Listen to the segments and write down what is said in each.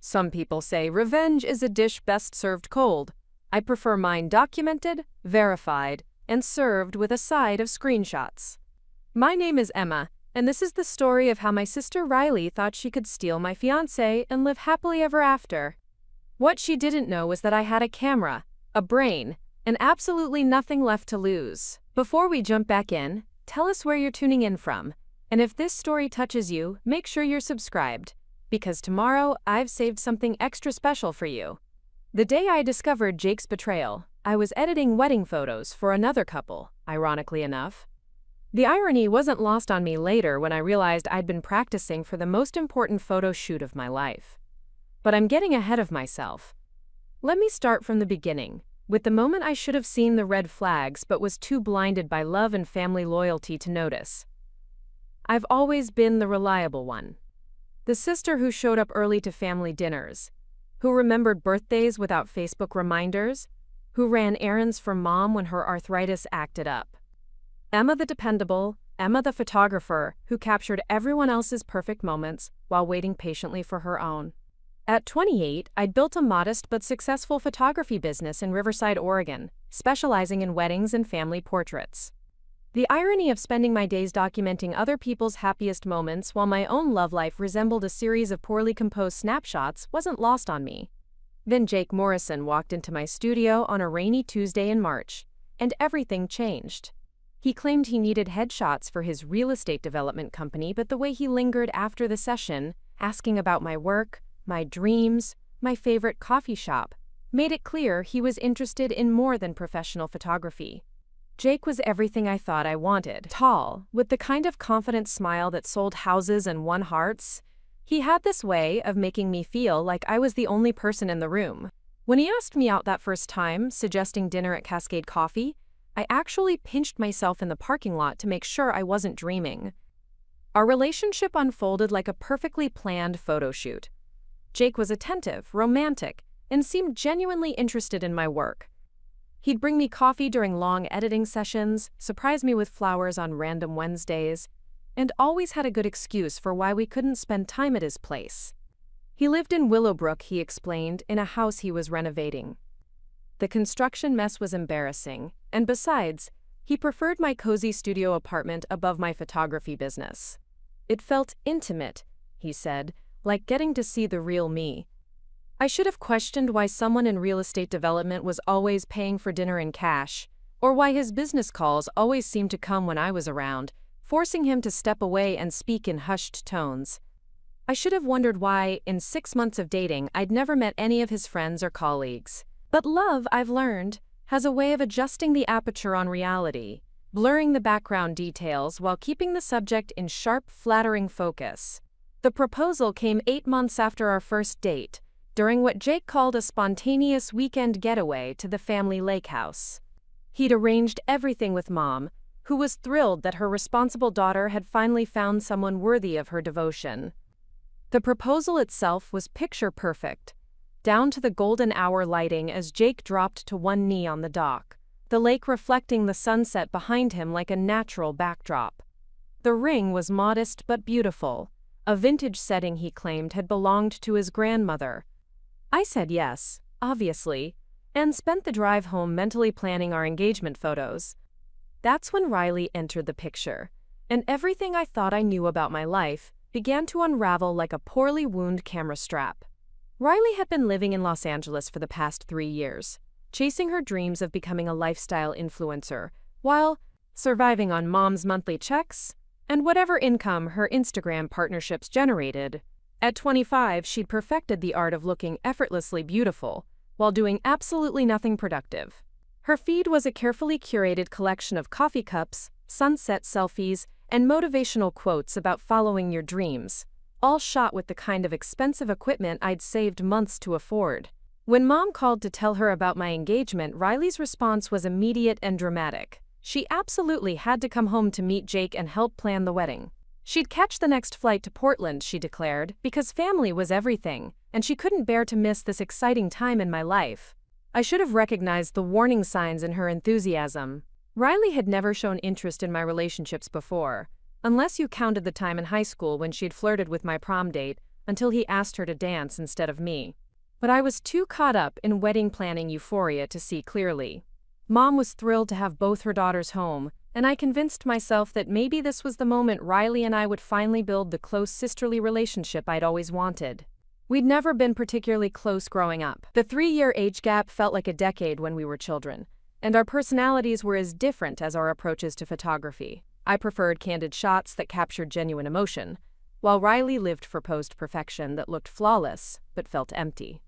Some people say revenge is a dish best served cold. I prefer mine documented, verified, and served with a side of screenshots. My name is Emma, and this is the story of how my sister Riley thought she could steal my fiancé and live happily ever after. What she didn't know was that I had a camera, a brain, and absolutely nothing left to lose. Before we jump back in, tell us where you're tuning in from, and if this story touches you, make sure you're subscribed, because tomorrow I've saved something extra special for you. The day I discovered Jake's betrayal, I was editing wedding photos for another couple, ironically enough. The irony wasn't lost on me later when I realized I'd been practicing for the most important photo shoot of my life. But I'm getting ahead of myself. Let me start from the beginning, with the moment I should have seen the red flags but was too blinded by love and family loyalty to notice. I've always been the reliable one. The sister who showed up early to family dinners, who remembered birthdays without Facebook reminders, who ran errands for mom when her arthritis acted up. Emma the dependable, Emma the photographer, who captured everyone else's perfect moments while waiting patiently for her own. At 28, I'd built a modest but successful photography business in Riverside, Oregon, specializing in weddings and family portraits. The irony of spending my days documenting other people's happiest moments while my own love life resembled a series of poorly composed snapshots wasn't lost on me. Then Jake Morrison walked into my studio on a rainy Tuesday in March, and everything changed. He claimed he needed headshots for his real estate development company, but the way he lingered after the session, asking about my work, my dreams, my favorite coffee shop, made it clear he was interested in more than professional photography. Jake was everything I thought I wanted. Tall, with the kind of confident smile that sold houses and won hearts. He had this way of making me feel like I was the only person in the room. When he asked me out that first time, suggesting dinner at Cascade Coffee, I actually pinched myself in the parking lot to make sure I wasn't dreaming. Our relationship unfolded like a perfectly planned photo shoot. Jake was attentive, romantic, and seemed genuinely interested in my work. He'd bring me coffee during long editing sessions, surprise me with flowers on random Wednesdays, and always had a good excuse for why we couldn't spend time at his place. He lived in Willowbrook, he explained, in a house he was renovating. The construction mess was embarrassing, and besides, he preferred my cozy studio apartment above my photography business. It felt intimate, he said, like getting to see the real me. I should have questioned why someone in real estate development was always paying for dinner in cash, or why his business calls always seemed to come when I was around, forcing him to step away and speak in hushed tones. I should have wondered why, in 6 months of dating, I'd never met any of his friends or colleagues. But love, I've learned, has a way of adjusting the aperture on reality, blurring the background details while keeping the subject in sharp, flattering focus. The proposal came 8 months after our first date, during what Jake called a spontaneous weekend getaway to the family lake house. He'd arranged everything with Mom, who was thrilled that her responsible daughter had finally found someone worthy of her devotion. The proposal itself was picture perfect, down to the golden hour lighting as Jake dropped to one knee on the dock, the lake reflecting the sunset behind him like a natural backdrop. The ring was modest but beautiful, a vintage setting he claimed had belonged to his grandmother. I said yes, obviously, and spent the drive home mentally planning our engagement photos. That's when Riley entered the picture, and everything I thought I knew about my life began to unravel like a poorly wound camera strap. Riley had been living in Los Angeles for the past 3 years, chasing her dreams of becoming a lifestyle influencer, while surviving on Mom's monthly checks and whatever income her Instagram partnerships generated. At 25, she'd perfected the art of looking effortlessly beautiful while doing absolutely nothing productive. Her feed was a carefully curated collection of coffee cups, sunset selfies, and motivational quotes about following your dreams, all shot with the kind of expensive equipment I'd saved months to afford. When Mom called to tell her about my engagement, Riley's response was immediate and dramatic. She absolutely had to come home to meet Jake and help plan the wedding. She'd catch the next flight to Portland, she declared, because family was everything, and she couldn't bear to miss this exciting time in my life. I should have recognized the warning signs in her enthusiasm. Riley had never shown interest in my relationships before, unless you counted the time in high school when she'd flirted with my prom date, until he asked her to dance instead of me. But I was too caught up in wedding planning euphoria to see clearly. Mom was thrilled to have both her daughters home, and I convinced myself that maybe this was the moment Riley and I would finally build the close sisterly relationship I'd always wanted. We'd never been particularly close growing up. The 3-year age gap felt like a decade when we were children, and our personalities were as different as our approaches to photography. I preferred candid shots that captured genuine emotion, while Riley lived for posed perfection that looked flawless but felt empty.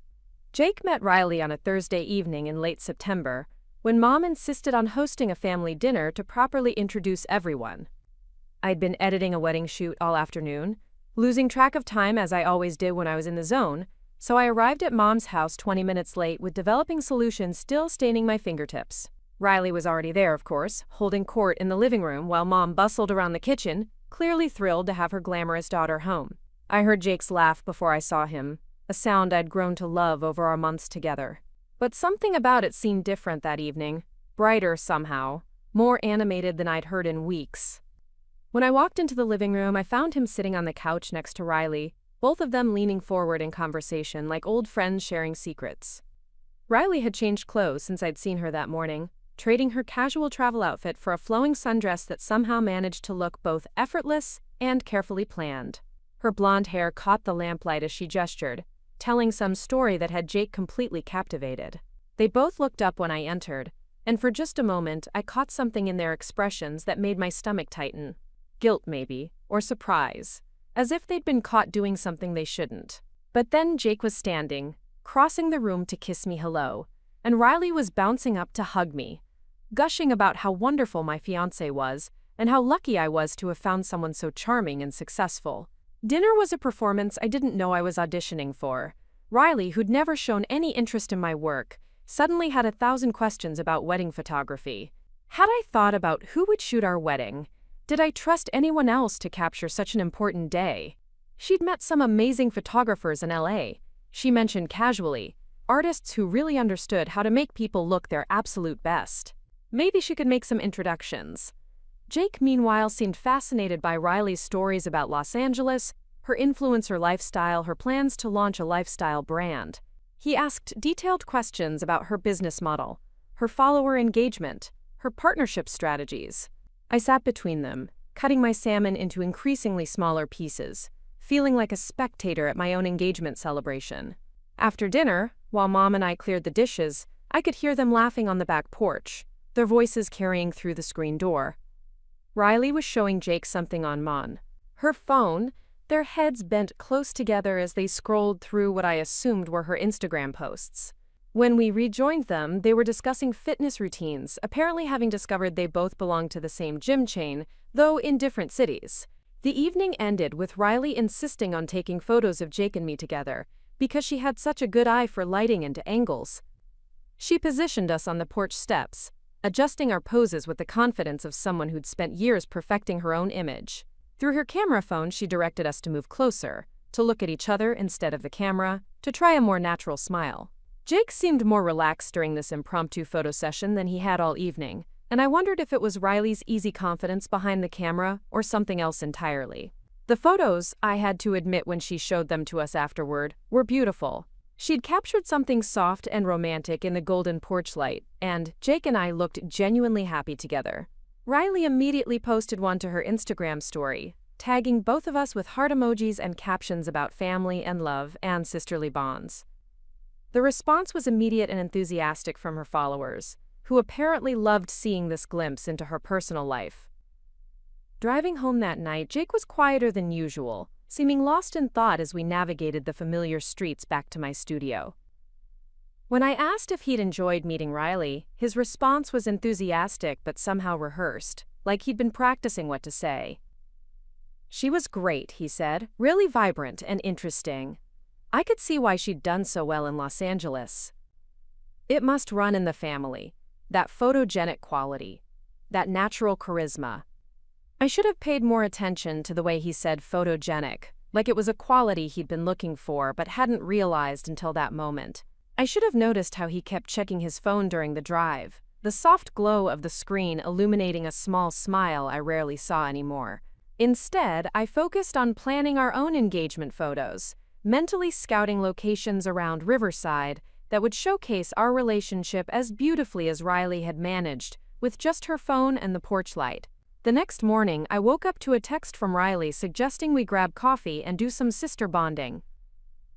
Jake met Riley on a Thursday evening in late September, when Mom insisted on hosting a family dinner to properly introduce everyone. I'd been editing a wedding shoot all afternoon, losing track of time as I always did when I was in the zone, so I arrived at Mom's house 20 minutes late with developing solutions still staining my fingertips. Riley was already there, of course, holding court in the living room while Mom bustled around the kitchen, clearly thrilled to have her glamorous daughter home. I heard Jake's laugh before I saw him, a sound I'd grown to love over our months together. But something about it seemed different that evening, brighter somehow, more animated than I'd heard in weeks. When I walked into the living room, I found him sitting on the couch next to Riley, both of them leaning forward in conversation like old friends sharing secrets. Riley had changed clothes since I'd seen her that morning, trading her casual travel outfit for a flowing sundress that somehow managed to look both effortless and carefully planned. Her blonde hair caught the lamplight as she gestured, telling some story that had Jake completely captivated. They both looked up when I entered, and for just a moment I caught something in their expressions that made my stomach tighten. Guilt, maybe, or surprise, as if they'd been caught doing something they shouldn't. But then Jake was standing, crossing the room to kiss me hello, and Riley was bouncing up to hug me, gushing about how wonderful my fiancé was and how lucky I was to have found someone so charming and successful. Dinner was a performance I didn't know I was auditioning for. Riley, who'd never shown any interest in my work, suddenly had 1,000 questions about wedding photography. Had I thought about who would shoot our wedding? Did I trust anyone else to capture such an important day? She'd met some amazing photographers in LA. She mentioned casually, artists who really understood how to make people look their absolute best. Maybe she could make some introductions. Jake, meanwhile, seemed fascinated by Riley's stories about Los Angeles, her influencer lifestyle, her plans to launch a lifestyle brand. He asked detailed questions about her business model, her follower engagement, her partnership strategies. I sat between them, cutting my salmon into increasingly smaller pieces, feeling like a spectator at my own engagement celebration. After dinner, while Mom and I cleared the dishes, I could hear them laughing on the back porch, their voices carrying through the screen door. Riley was showing Jake something on her phone, their heads bent close together as they scrolled through what I assumed were her Instagram posts. When we rejoined them, they were discussing fitness routines, apparently having discovered they both belonged to the same gym chain, though in different cities. The evening ended with Riley insisting on taking photos of Jake and me together, because she had such a good eye for lighting and angles. She positioned us on the porch steps, adjusting our poses with the confidence of someone who'd spent years perfecting her own image. Through her camera phone, she directed us to move closer, to look at each other instead of the camera, to try a more natural smile. Jake seemed more relaxed during this impromptu photo session than he had all evening, and I wondered if it was Riley's easy confidence behind the camera or something else entirely. The photos, I had to admit when she showed them to us afterward, were beautiful. She'd captured something soft and romantic in the golden porch light, and Jake and I looked genuinely happy together. Riley immediately posted one to her Instagram story, tagging both of us with heart emojis and captions about family and love and sisterly bonds. The response was immediate and enthusiastic from her followers, who apparently loved seeing this glimpse into her personal life. Driving home that night, Jake was quieter than usual, seeming lost in thought as we navigated the familiar streets back to my studio. When I asked if he'd enjoyed meeting Riley, his response was enthusiastic but somehow rehearsed, like he'd been practicing what to say. "She was great," he said, "really vibrant and interesting. I could see why she'd done so well in Los Angeles. It must run in the family, that photogenic quality, that natural charisma." I should have paid more attention to the way he said photogenic, like it was a quality he'd been looking for but hadn't realized until that moment. I should have noticed how he kept checking his phone during the drive, the soft glow of the screen illuminating a small smile I rarely saw anymore. Instead, I focused on planning our own engagement photos, mentally scouting locations around Riverside that would showcase our relationship as beautifully as Riley had managed, with just her phone and the porch light. The next morning, I woke up to a text from Riley suggesting we grab coffee and do some sister bonding.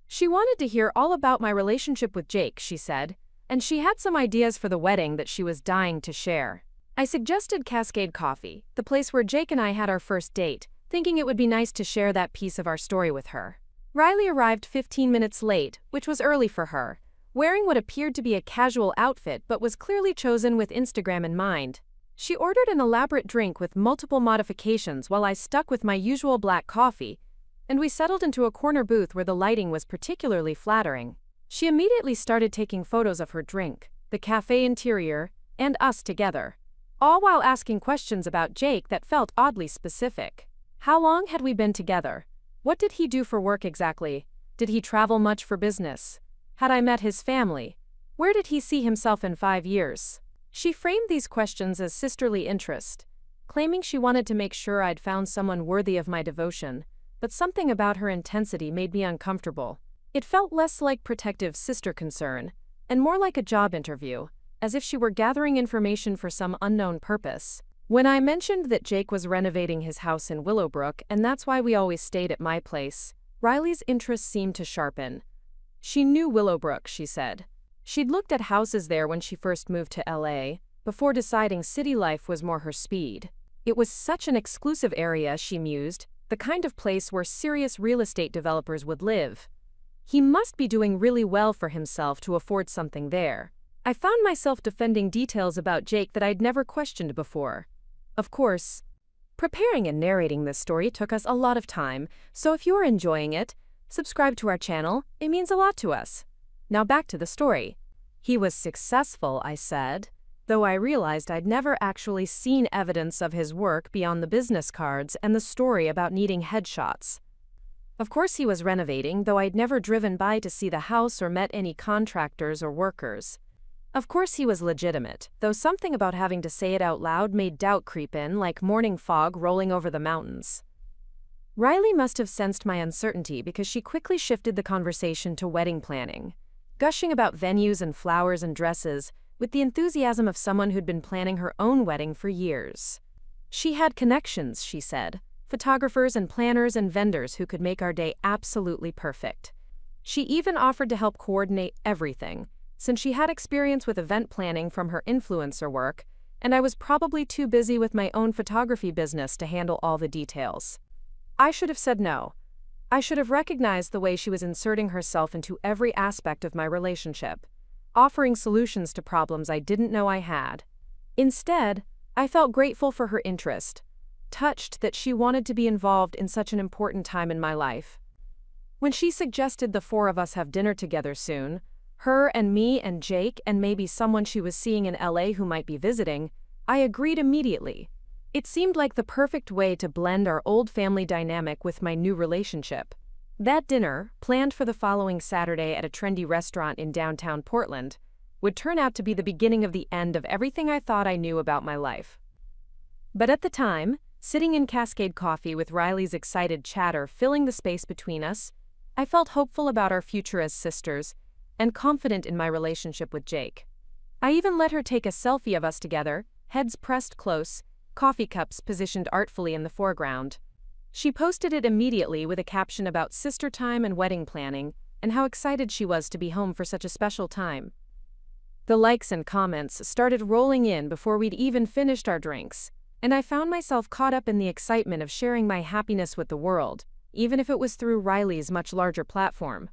She wanted to hear all about my relationship with Jake, she said, and she had some ideas for the wedding that she was dying to share. I suggested Cascade Coffee, the place where Jake and I had our first date, thinking it would be nice to share that piece of our story with her. Riley arrived 15 minutes late, which was early for her, wearing what appeared to be a casual outfit but was clearly chosen with Instagram in mind. She ordered an elaborate drink with multiple modifications while I stuck with my usual black coffee, and we settled into a corner booth where the lighting was particularly flattering. She immediately started taking photos of her drink, the cafe interior, and us together, all while asking questions about Jake that felt oddly specific. How long had we been together? What did he do for work exactly? Did he travel much for business? Had I met his family? Where did he see himself in 5 years? She framed these questions as sisterly interest, claiming she wanted to make sure I'd found someone worthy of my devotion, but something about her intensity made me uncomfortable. It felt less like protective sister concern, and more like a job interview, as if she were gathering information for some unknown purpose. When I mentioned that Jake was renovating his house in Willowbrook and that's why we always stayed at my place, Riley's interest seemed to sharpen. She knew Willowbrook, she said. She'd looked at houses there when she first moved to LA, before deciding city life was more her speed. It was such an exclusive area, she mused, the kind of place where serious real estate developers would live. He must be doing really well for himself to afford something there. I found myself defending details about Jake that I'd never questioned before. Of course, preparing and narrating this story took us a lot of time, so if you are enjoying it, subscribe to our channel, it means a lot to us. Now back to the story. He was successful, I said, though I realized I'd never actually seen evidence of his work beyond the business cards and the story about needing headshots. Of course he was renovating, though I'd never driven by to see the house or met any contractors or workers. Of course he was legitimate, though something about having to say it out loud made doubt creep in like morning fog rolling over the mountains. Riley must have sensed my uncertainty because she quickly shifted the conversation to wedding planning, gushing about venues and flowers and dresses, with the enthusiasm of someone who'd been planning her own wedding for years. She had connections, she said, photographers and planners and vendors who could make our day absolutely perfect. She even offered to help coordinate everything, since she had experience with event planning from her influencer work, and I was probably too busy with my own photography business to handle all the details. I should have said no. I should have recognized the way she was inserting herself into every aspect of my relationship, offering solutions to problems I didn't know I had. Instead, I felt grateful for her interest, touched that she wanted to be involved in such an important time in my life. When she suggested the 4 of us have dinner together soon, her and me and Jake and maybe someone she was seeing in LA who might be visiting, I agreed immediately. It seemed like the perfect way to blend our old family dynamic with my new relationship. That dinner, planned for the following Saturday at a trendy restaurant in downtown Portland, would turn out to be the beginning of the end of everything I thought I knew about my life. But at the time, sitting in Cascade Coffee with Riley's excited chatter filling the space between us, I felt hopeful about our future as sisters and confident in my relationship with Jake. I even let her take a selfie of us together, heads pressed close, coffee cups positioned artfully in the foreground. She posted it immediately with a caption about sister time and wedding planning, and how excited she was to be home for such a special time. The likes and comments started rolling in before we'd even finished our drinks, and I found myself caught up in the excitement of sharing my happiness with the world, even if it was through Riley's much larger platform.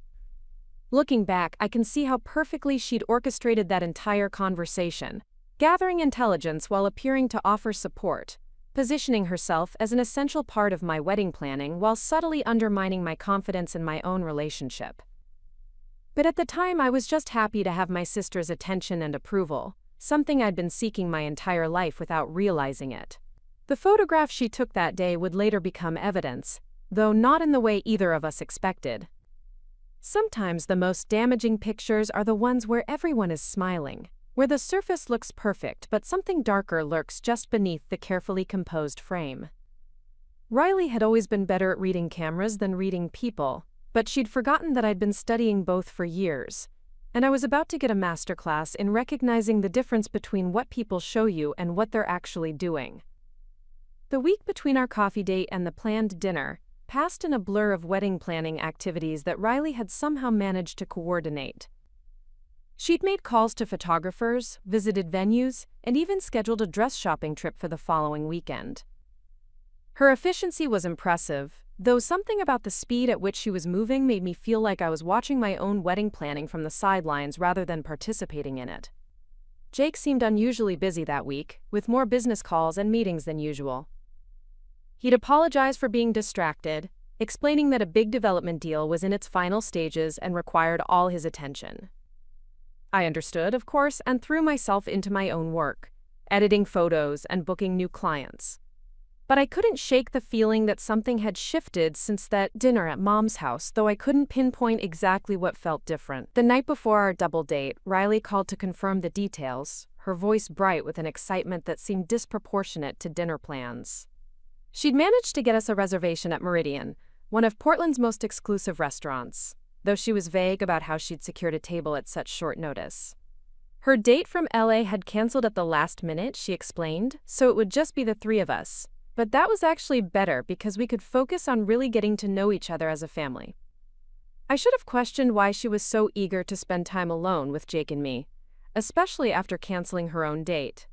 Looking back, I can see how perfectly she'd orchestrated that entire conversation, gathering intelligence while appearing to offer support, positioning herself as an essential part of my wedding planning while subtly undermining my confidence in my own relationship. But at the time, I was just happy to have my sister's attention and approval, something I'd been seeking my entire life without realizing it. The photograph she took that day would later become evidence, though not in the way either of us expected. Sometimes the most damaging pictures are the ones where everyone is smiling, where the surface looks perfect but something darker lurks just beneath the carefully composed frame. Riley had always been better at reading cameras than reading people, But she'd forgotten that I'd been studying both for years, and I was about to get a masterclass in recognizing the difference between what people show you and what they're actually doing. The week between our coffee date and the planned dinner passed in a blur of wedding planning activities that Riley had somehow managed to coordinate. She'd made calls to photographers, visited venues, and even scheduled a dress shopping trip for the following weekend. Her efficiency was impressive, though something about the speed at which she was moving made me feel like I was watching my own wedding planning from the sidelines rather than participating in it. Jake seemed unusually busy that week, with more business calls and meetings than usual. He'd apologized for being distracted, explaining that a big development deal was in its final stages and required all his attention. I understood, of course, and threw myself into my own work, editing photos and booking new clients. But I couldn't shake the feeling that something had shifted since that dinner at Mom's house, though I couldn't pinpoint exactly what felt different. The night before our double date, Riley called to confirm the details, her voice bright with an excitement that seemed disproportionate to dinner plans. She'd managed to get us a reservation at Meridian, one of Portland's most exclusive restaurants, though she was vague about how she'd secured a table at such short notice. Her date from LA had canceled at the last minute, she explained, so it would just be the three of us. But that was actually better because we could focus on really getting to know each other as a family. I should have questioned why she was so eager to spend time alone with Jake and me, especially after canceling her own date.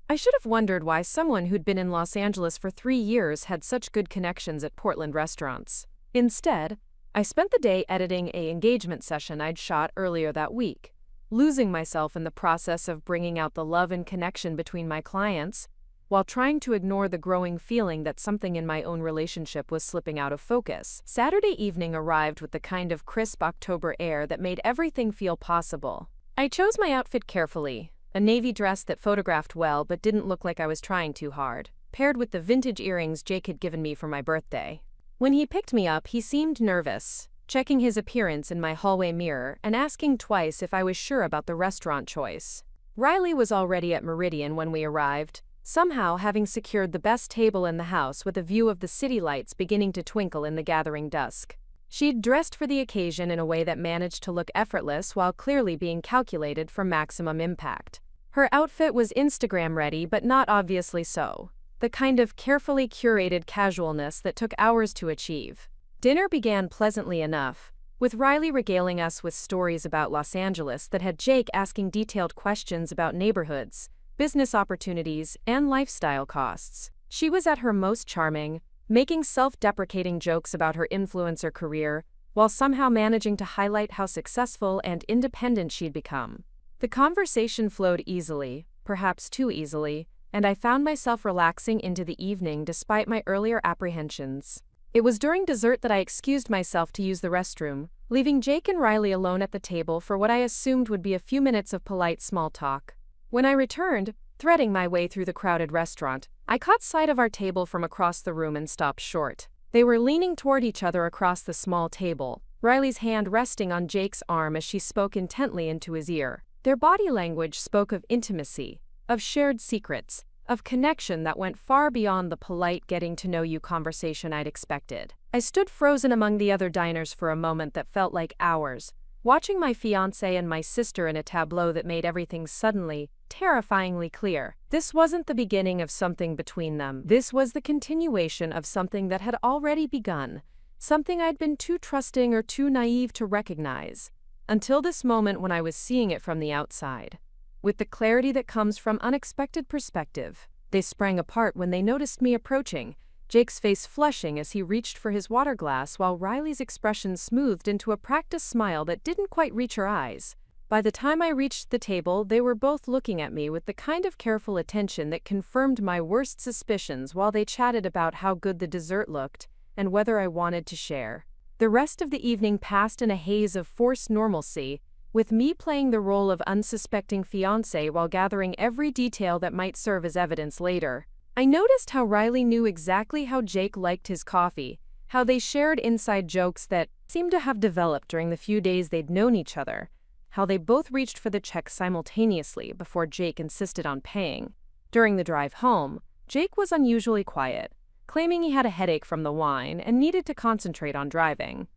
I should have wondered why someone who'd been in Los Angeles for 3 years had such good connections at Portland restaurants. Instead, I spent the day editing an engagement session I'd shot earlier that week, losing myself in the process of bringing out the love and connection between my clients, while trying to ignore the growing feeling that something in my own relationship was slipping out of focus. Saturday evening arrived with the kind of crisp October air that made everything feel possible. I chose my outfit carefully, a navy dress that photographed well but didn't look like I was trying too hard, paired with the vintage earrings Jake had given me for my birthday. When he picked me up, he seemed nervous, checking his appearance in my hallway mirror and asking twice if I was sure about the restaurant choice. Riley was already at Meridian when we arrived, somehow having secured the best table in the house with a view of the city lights beginning to twinkle in the gathering dusk. She'd dressed for the occasion in a way that managed to look effortless while clearly being calculated for maximum impact. Her outfit was Instagram-ready but not obviously so, the kind of carefully curated casualness that took hours to achieve. Dinner began pleasantly enough, with Riley regaling us with stories about Los Angeles that had Jake asking detailed questions about neighborhoods, business opportunities, and lifestyle costs. She was at her most charming, making self-deprecating jokes about her influencer career, while somehow managing to highlight how successful and independent she'd become. The conversation flowed easily, perhaps too easily, and I found myself relaxing into the evening despite my earlier apprehensions. It was during dessert that I excused myself to use the restroom, leaving Jake and Riley alone at the table for what I assumed would be a few minutes of polite small talk. When I returned, threading my way through the crowded restaurant, I caught sight of our table from across the room and stopped short. They were leaning toward each other across the small table, Riley's hand resting on Jake's arm as she spoke intently into his ear. Their body language spoke of intimacy, of shared secrets, of connection that went far beyond the polite getting-to-know-you conversation I'd expected. I stood frozen among the other diners for a moment that felt like hours, watching my fiancé and my sister in a tableau that made everything suddenly, terrifyingly clear. This wasn't the beginning of something between them. This was the continuation of something that had already begun, something I'd been too trusting or too naive to recognize, until this moment when I was seeing it from the outside. With the clarity that comes from unexpected perspective, they sprang apart when they noticed me approaching, Jake's face flushing as he reached for his water glass while Riley's expression smoothed into a practiced smile that didn't quite reach her eyes. By the time I reached the table, they were both looking at me with the kind of careful attention that confirmed my worst suspicions while they chatted about how good the dessert looked and whether I wanted to share. The rest of the evening passed in a haze of forced normalcy, with me playing the role of unsuspecting fiancé while gathering every detail that might serve as evidence later. I noticed how Riley knew exactly how Jake liked his coffee, how they shared inside jokes that seemed to have developed during the few days they'd known each other, how they both reached for the check simultaneously before Jake insisted on paying. During the drive home, Jake was unusually quiet, claiming he had a headache from the wine and needed to concentrate on driving.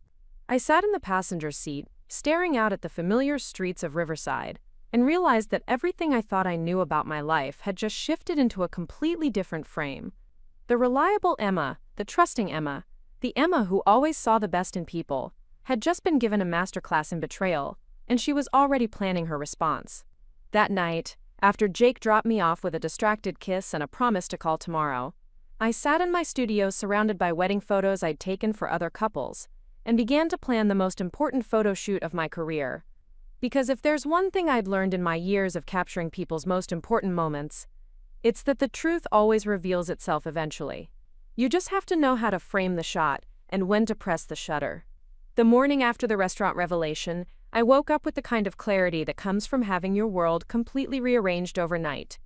I sat in the passenger seat, staring out at the familiar streets of Riverside, and realized that everything I thought I knew about my life had just shifted into a completely different frame. The reliable Emma, the trusting Emma, the Emma who always saw the best in people, had just been given a masterclass in betrayal, and she was already planning her response. That night, after Jake dropped me off with a distracted kiss and a promise to call tomorrow, I sat in my studio surrounded by wedding photos I'd taken for other couples, and began to plan the most important photo shoot of my career. Because if there's one thing I'd learned in my years of capturing people's most important moments, it's that the truth always reveals itself eventually. You just have to know how to frame the shot and when to press the shutter. The morning after the restaurant revelation, I woke up with the kind of clarity that comes from having your world completely rearranged overnight.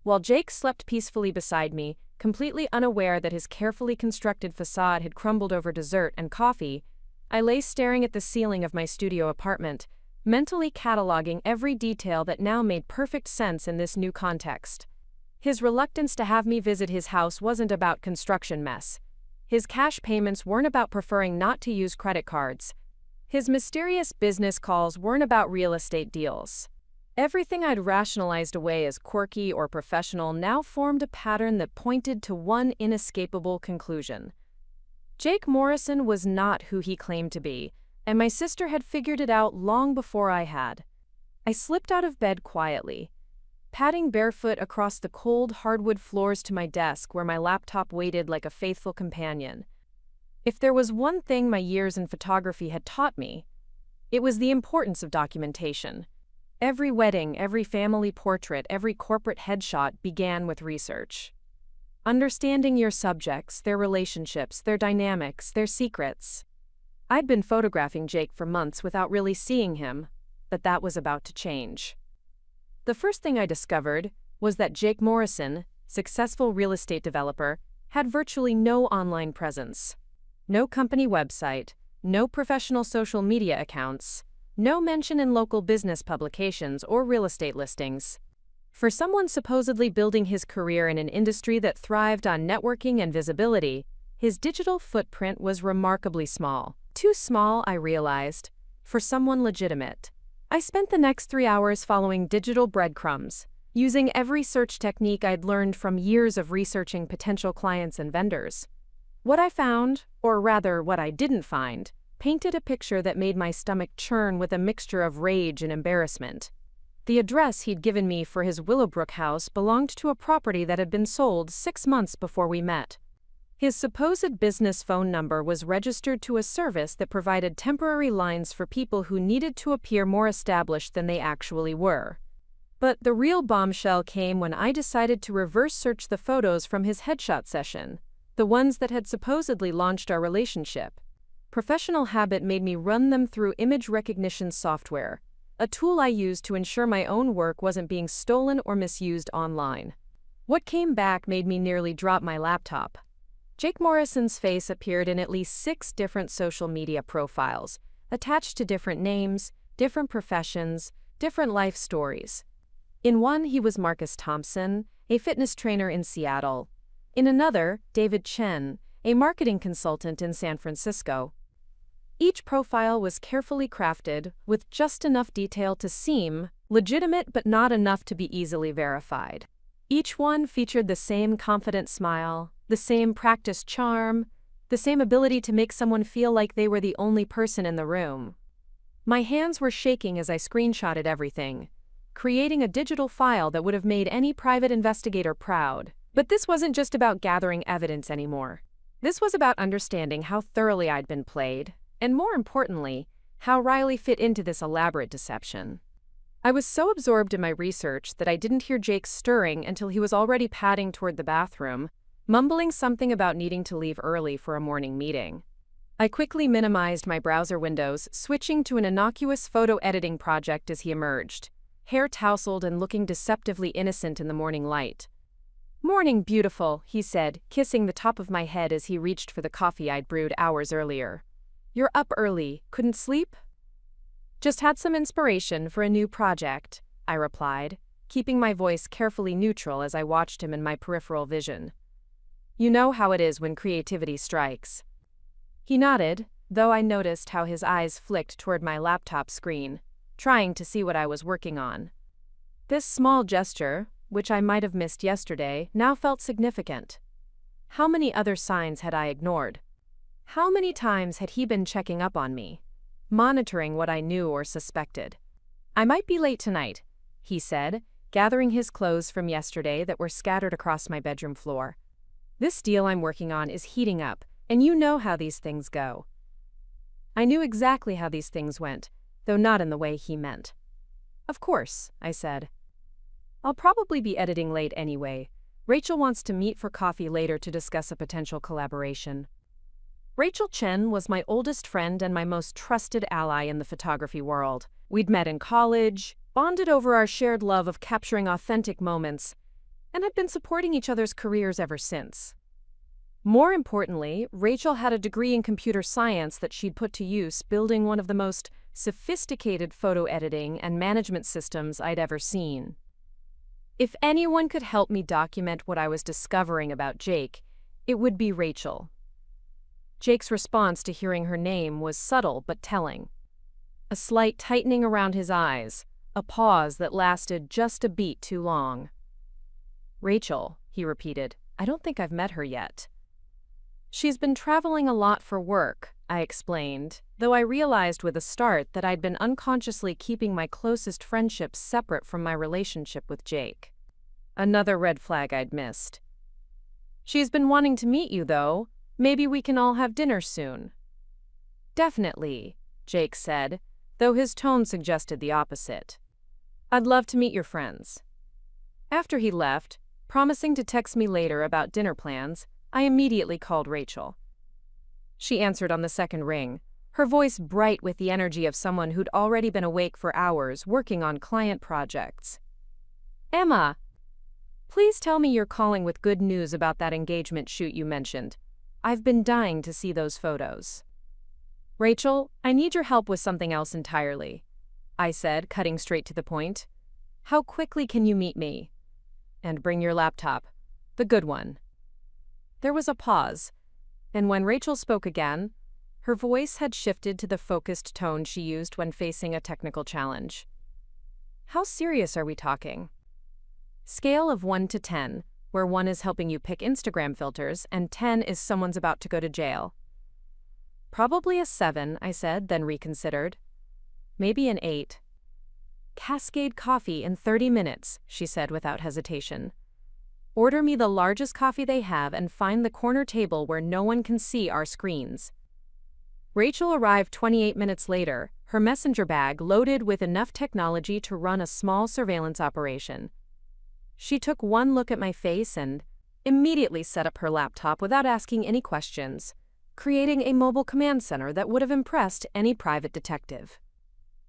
While Jake slept peacefully beside me, completely unaware that his carefully constructed facade had crumbled over dessert and coffee, I lay staring at the ceiling of my studio apartment, mentally cataloging every detail that now made perfect sense in this new context. His reluctance to have me visit his house wasn't about construction mess. His cash payments weren't about preferring not to use credit cards. His mysterious business calls weren't about real estate deals. Everything I'd rationalized away as quirky or professional now formed a pattern that pointed to one inescapable conclusion. Jake Morrison was not who he claimed to be, and my sister had figured it out long before I had. I slipped out of bed quietly, padding barefoot across the cold hardwood floors to my desk where my laptop waited like a faithful companion. If there was one thing my years in photography had taught me, it was the importance of documentation. Every wedding, every family portrait, every corporate headshot began with research. Understanding your subjects, their relationships, their dynamics, their secrets. I'd been photographing Jake for months without really seeing him, but that was about to change. The first thing I discovered was that Jake Morrison, successful real estate developer, had virtually no online presence. No company website, no professional social media accounts, no mention in local business publications or real estate listings. For someone supposedly building his career in an industry that thrived on networking and visibility, his digital footprint was remarkably small. Too small, I realized, for someone legitimate. I spent the next 3 hours following digital breadcrumbs, using every search technique I'd learned from years of researching potential clients and vendors. What I found, or rather what I didn't find, painted a picture that made my stomach churn with a mixture of rage and embarrassment. The address he'd given me for his Willowbrook house belonged to a property that had been sold 6 months before we met. His supposed business phone number was registered to a service that provided temporary lines for people who needed to appear more established than they actually were. But the real bombshell came when I decided to reverse search the photos from his headshot session, the ones that had supposedly launched our relationship. Professional habit made me run them through image recognition software, a tool I used to ensure my own work wasn't being stolen or misused online. What came back made me nearly drop my laptop. Jake Morrison's face appeared in at least 6 different social media profiles, attached to different names, different professions, different life stories. In one, he was Marcus Thompson, a fitness trainer in Seattle. In another, David Chen, a marketing consultant in San Francisco. Each profile was carefully crafted, with just enough detail to seem legitimate but not enough to be easily verified. Each one featured the same confident smile, the same practiced charm, the same ability to make someone feel like they were the only person in the room. My hands were shaking as I screenshotted everything, creating a digital file that would have made any private investigator proud. But this wasn't just about gathering evidence anymore. This was about understanding how thoroughly I'd been played, and more importantly, how Riley fit into this elaborate deception. I was so absorbed in my research that I didn't hear Jake stirring until he was already padding toward the bathroom, mumbling something about needing to leave early for a morning meeting. I quickly minimized my browser windows, switching to an innocuous photo editing project as he emerged, hair tousled and looking deceptively innocent in the morning light. "Morning, beautiful," he said, kissing the top of my head as he reached for the coffee I'd brewed hours earlier. "You're up early. Couldn't sleep?" "Just had some inspiration for a new project," I replied, keeping my voice carefully neutral as I watched him in my peripheral vision. "You know how it is when creativity strikes." He nodded, though I noticed how his eyes flicked toward my laptop screen, trying to see what I was working on. This small gesture, which I might have missed yesterday, now felt significant. How many other signs had I ignored? How many times had he been checking up on me, monitoring what I knew or suspected? "I might be late tonight," he said, gathering his clothes from yesterday that were scattered across my bedroom floor. "This deal I'm working on is heating up, and you know how these things go." I knew exactly how these things went, though not in the way he meant. "Of course," I said. "I'll probably be editing late anyway. Rachel wants to meet for coffee later to discuss a potential collaboration." Rachel Chen was my oldest friend and my most trusted ally in the photography world. We'd met in college, bonded over our shared love of capturing authentic moments, and had been supporting each other's careers ever since. More importantly, Rachel had a degree in computer science that she'd put to use building one of the most sophisticated photo editing and management systems I'd ever seen. If anyone could help me document what I was discovering about Jake, it would be Rachel. Jake's response to hearing her name was subtle but telling. A slight tightening around his eyes, a pause that lasted just a beat too long. "Rachel," he repeated. "I don't think I've met her yet." "She's been traveling a lot for work," I explained, though I realized with a start that I'd been unconsciously keeping my closest friendships separate from my relationship with Jake. Another red flag I'd missed. "She's been wanting to meet you, though. Maybe we can all have dinner soon." "Definitely," Jake said, though his tone suggested the opposite. "I'd love to meet your friends." After he left, promising to text me later about dinner plans, I immediately called Rachel. She answered on the second ring, her voice bright with the energy of someone who'd already been awake for hours working on client projects. "Emma, please tell me you're calling with good news about that engagement shoot you mentioned. I've been dying to see those photos." "Rachel, I need your help with something else entirely," I said, cutting straight to the point. "How quickly can you meet me? And bring your laptop. The good one." There was a pause, and when Rachel spoke again, her voice had shifted to the focused tone she used when facing a technical challenge. "How serious are we talking?" Scale of 1 to 10, where 1 is helping you pick Instagram filters and 10 is someone's about to go to jail. "Probably a 7, I said, then reconsidered. "Maybe an 8. "Cascade coffee in 30 minutes, she said without hesitation. "Order me the largest coffee they have and find the corner table where no one can see our screens." Rachel arrived 28 minutes later, her messenger bag loaded with enough technology to run a small surveillance operation. She took one look at my face and immediately set up her laptop without asking any questions, creating a mobile command center that would have impressed any private detective.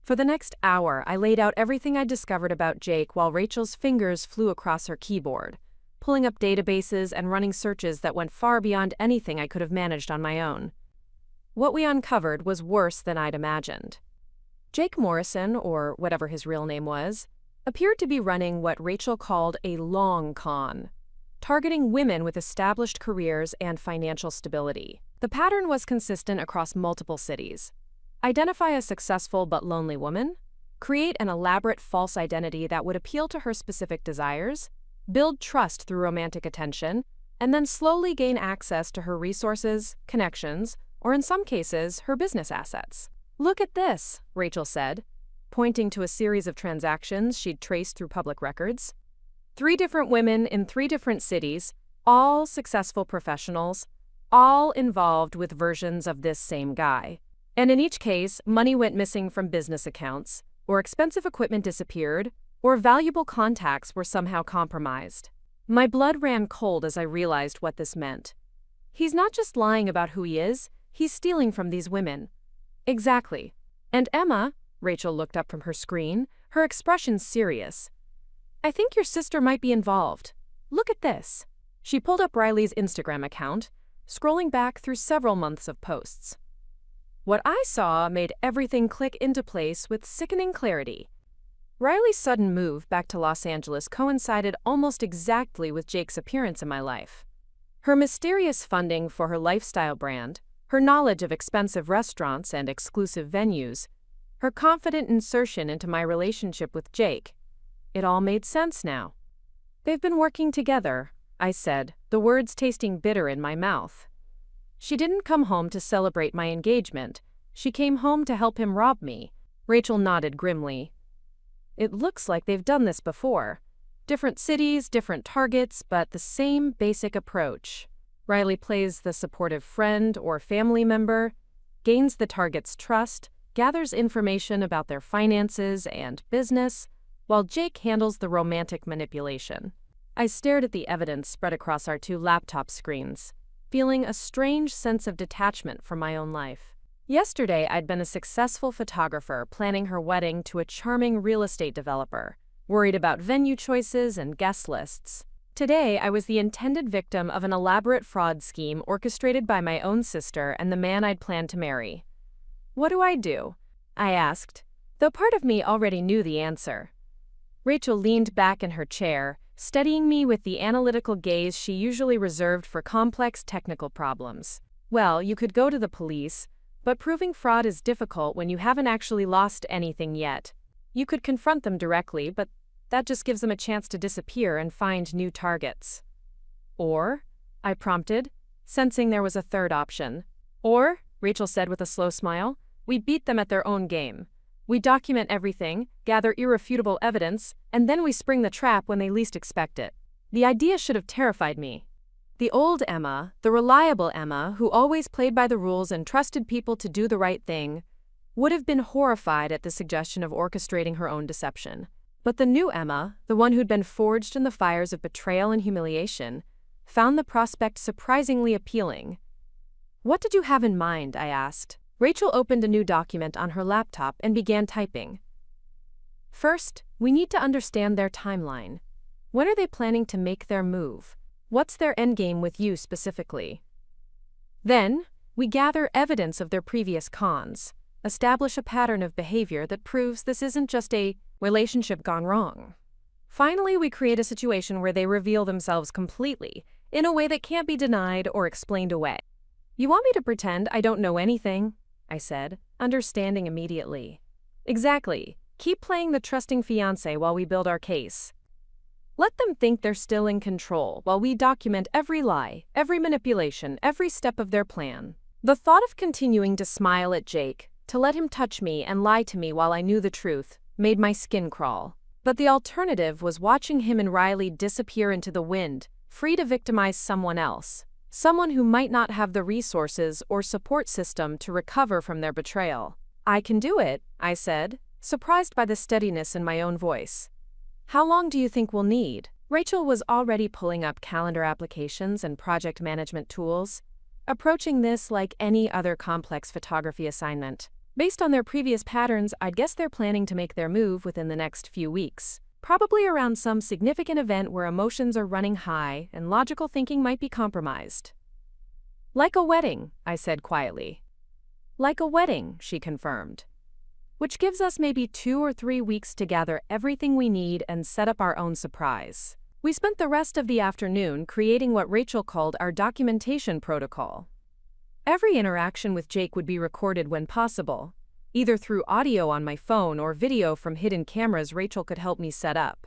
For the next hour, I laid out everything I'd discovered about Jake while Rachel's fingers flew across her keyboard, pulling up databases and running searches that went far beyond anything I could have managed on my own. What we uncovered was worse than I'd imagined. Jake Morrison, or whatever his real name was, appeared to be running what Rachel called a long con, targeting women with established careers and financial stability. The pattern was consistent across multiple cities. Identify a successful but lonely woman, create an elaborate false identity that would appeal to her specific desires, build trust through romantic attention, and then slowly gain access to her resources, connections, or in some cases, her business assets. "Look at this," Rachel said, pointing to a series of transactions she'd traced through public records. 3 different women in 3 different cities, all successful professionals, all involved with versions of this same guy. And in each case, money went missing from business accounts, or expensive equipment disappeared, or valuable contacts were somehow compromised. My blood ran cold as I realized what this meant. He's not just lying about who he is, he's stealing from these women. Exactly. "And Emma," Rachel looked up from her screen, her expression serious. "I think your sister might be involved. Look at this." She pulled up Riley's Instagram account, scrolling back through several months of posts. What I saw made everything click into place with sickening clarity. Riley's sudden move back to Los Angeles coincided almost exactly with Jake's appearance in my life. Her mysterious funding for her lifestyle brand, her knowledge of expensive restaurants and exclusive venues, her confident insertion into my relationship with Jake. It all made sense now. "They've been working together," I said, the words tasting bitter in my mouth. "She didn't come home to celebrate my engagement. She came home to help him rob me." Rachel nodded grimly. "It looks like they've done this before. Different cities, different targets, but the same basic approach. Riley plays the supportive friend or family member, gains the target's trust, gathers information about their finances and business, while Jake handles the romantic manipulation." I stared at the evidence spread across our two laptop screens, feeling a strange sense of detachment from my own life. Yesterday, I'd been a successful photographer planning her wedding to a charming real estate developer, worried about venue choices and guest lists. Today, I was the intended victim of an elaborate fraud scheme orchestrated by my own sister and the man I'd planned to marry. "What do?" I asked, though part of me already knew the answer. Rachel leaned back in her chair, studying me with the analytical gaze she usually reserved for complex technical problems. "Well, you could go to the police, but proving fraud is difficult when you haven't actually lost anything yet. You could confront them directly, but that just gives them a chance to disappear and find new targets." "Or?" I prompted, sensing there was a third option. "Or," Rachel said with a slow smile, "we beat them at their own game. We document everything, gather irrefutable evidence, and then we spring the trap when they least expect it." The idea should have terrified me. The old Emma, the reliable Emma, who always played by the rules and trusted people to do the right thing, would have been horrified at the suggestion of orchestrating her own deception. But the new Emma, the one who'd been forged in the fires of betrayal and humiliation, found the prospect surprisingly appealing. "What did you have in mind?" I asked. Rachel opened a new document on her laptop and began typing. "First, we need to understand their timeline. When are they planning to make their move? What's their endgame with you specifically? Then, we gather evidence of their previous cons, establish a pattern of behavior that proves this isn't just a relationship gone wrong. Finally, we create a situation where they reveal themselves completely, in a way that can't be denied or explained away." "You want me to pretend I don't know anything?" I said, understanding immediately. "Exactly. Keep playing the trusting fiancé while we build our case. Let them think they're still in control while we document every lie, every manipulation, every step of their plan." The thought of continuing to smile at Jake, to let him touch me and lie to me while I knew the truth, made my skin crawl. But the alternative was watching him and Riley disappear into the wind, free to victimize someone else. Someone who might not have the resources or support system to recover from their betrayal. "I can do it," I said, surprised by the steadiness in my own voice. "How long do you think we'll need?" Rachel was already pulling up calendar applications and project management tools, approaching this like any other complex photography assignment. Based on their previous patterns, I'd guess they're planning to make their move within the next few weeks. Probably around some significant event where emotions are running high and logical thinking might be compromised. "Like a wedding," I said quietly. "Like a wedding," she confirmed. "Which gives us maybe 2 or 3 weeks to gather everything we need and set up our own surprise." We spent the rest of the afternoon creating what Rachel called our documentation protocol. Every interaction with Jake would be recorded when possible, either through audio on my phone or video from hidden cameras Rachel could help me set up.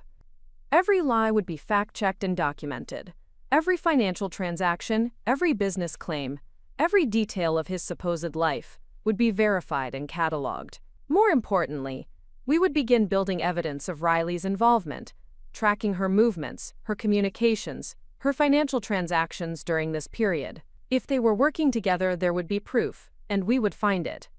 Every lie would be fact-checked and documented. Every financial transaction, every business claim, every detail of his supposed life would be verified and cataloged. More importantly, we would begin building evidence of Riley's involvement, tracking her movements, her communications, her financial transactions during this period. If they were working together, there would be proof, and we would find it.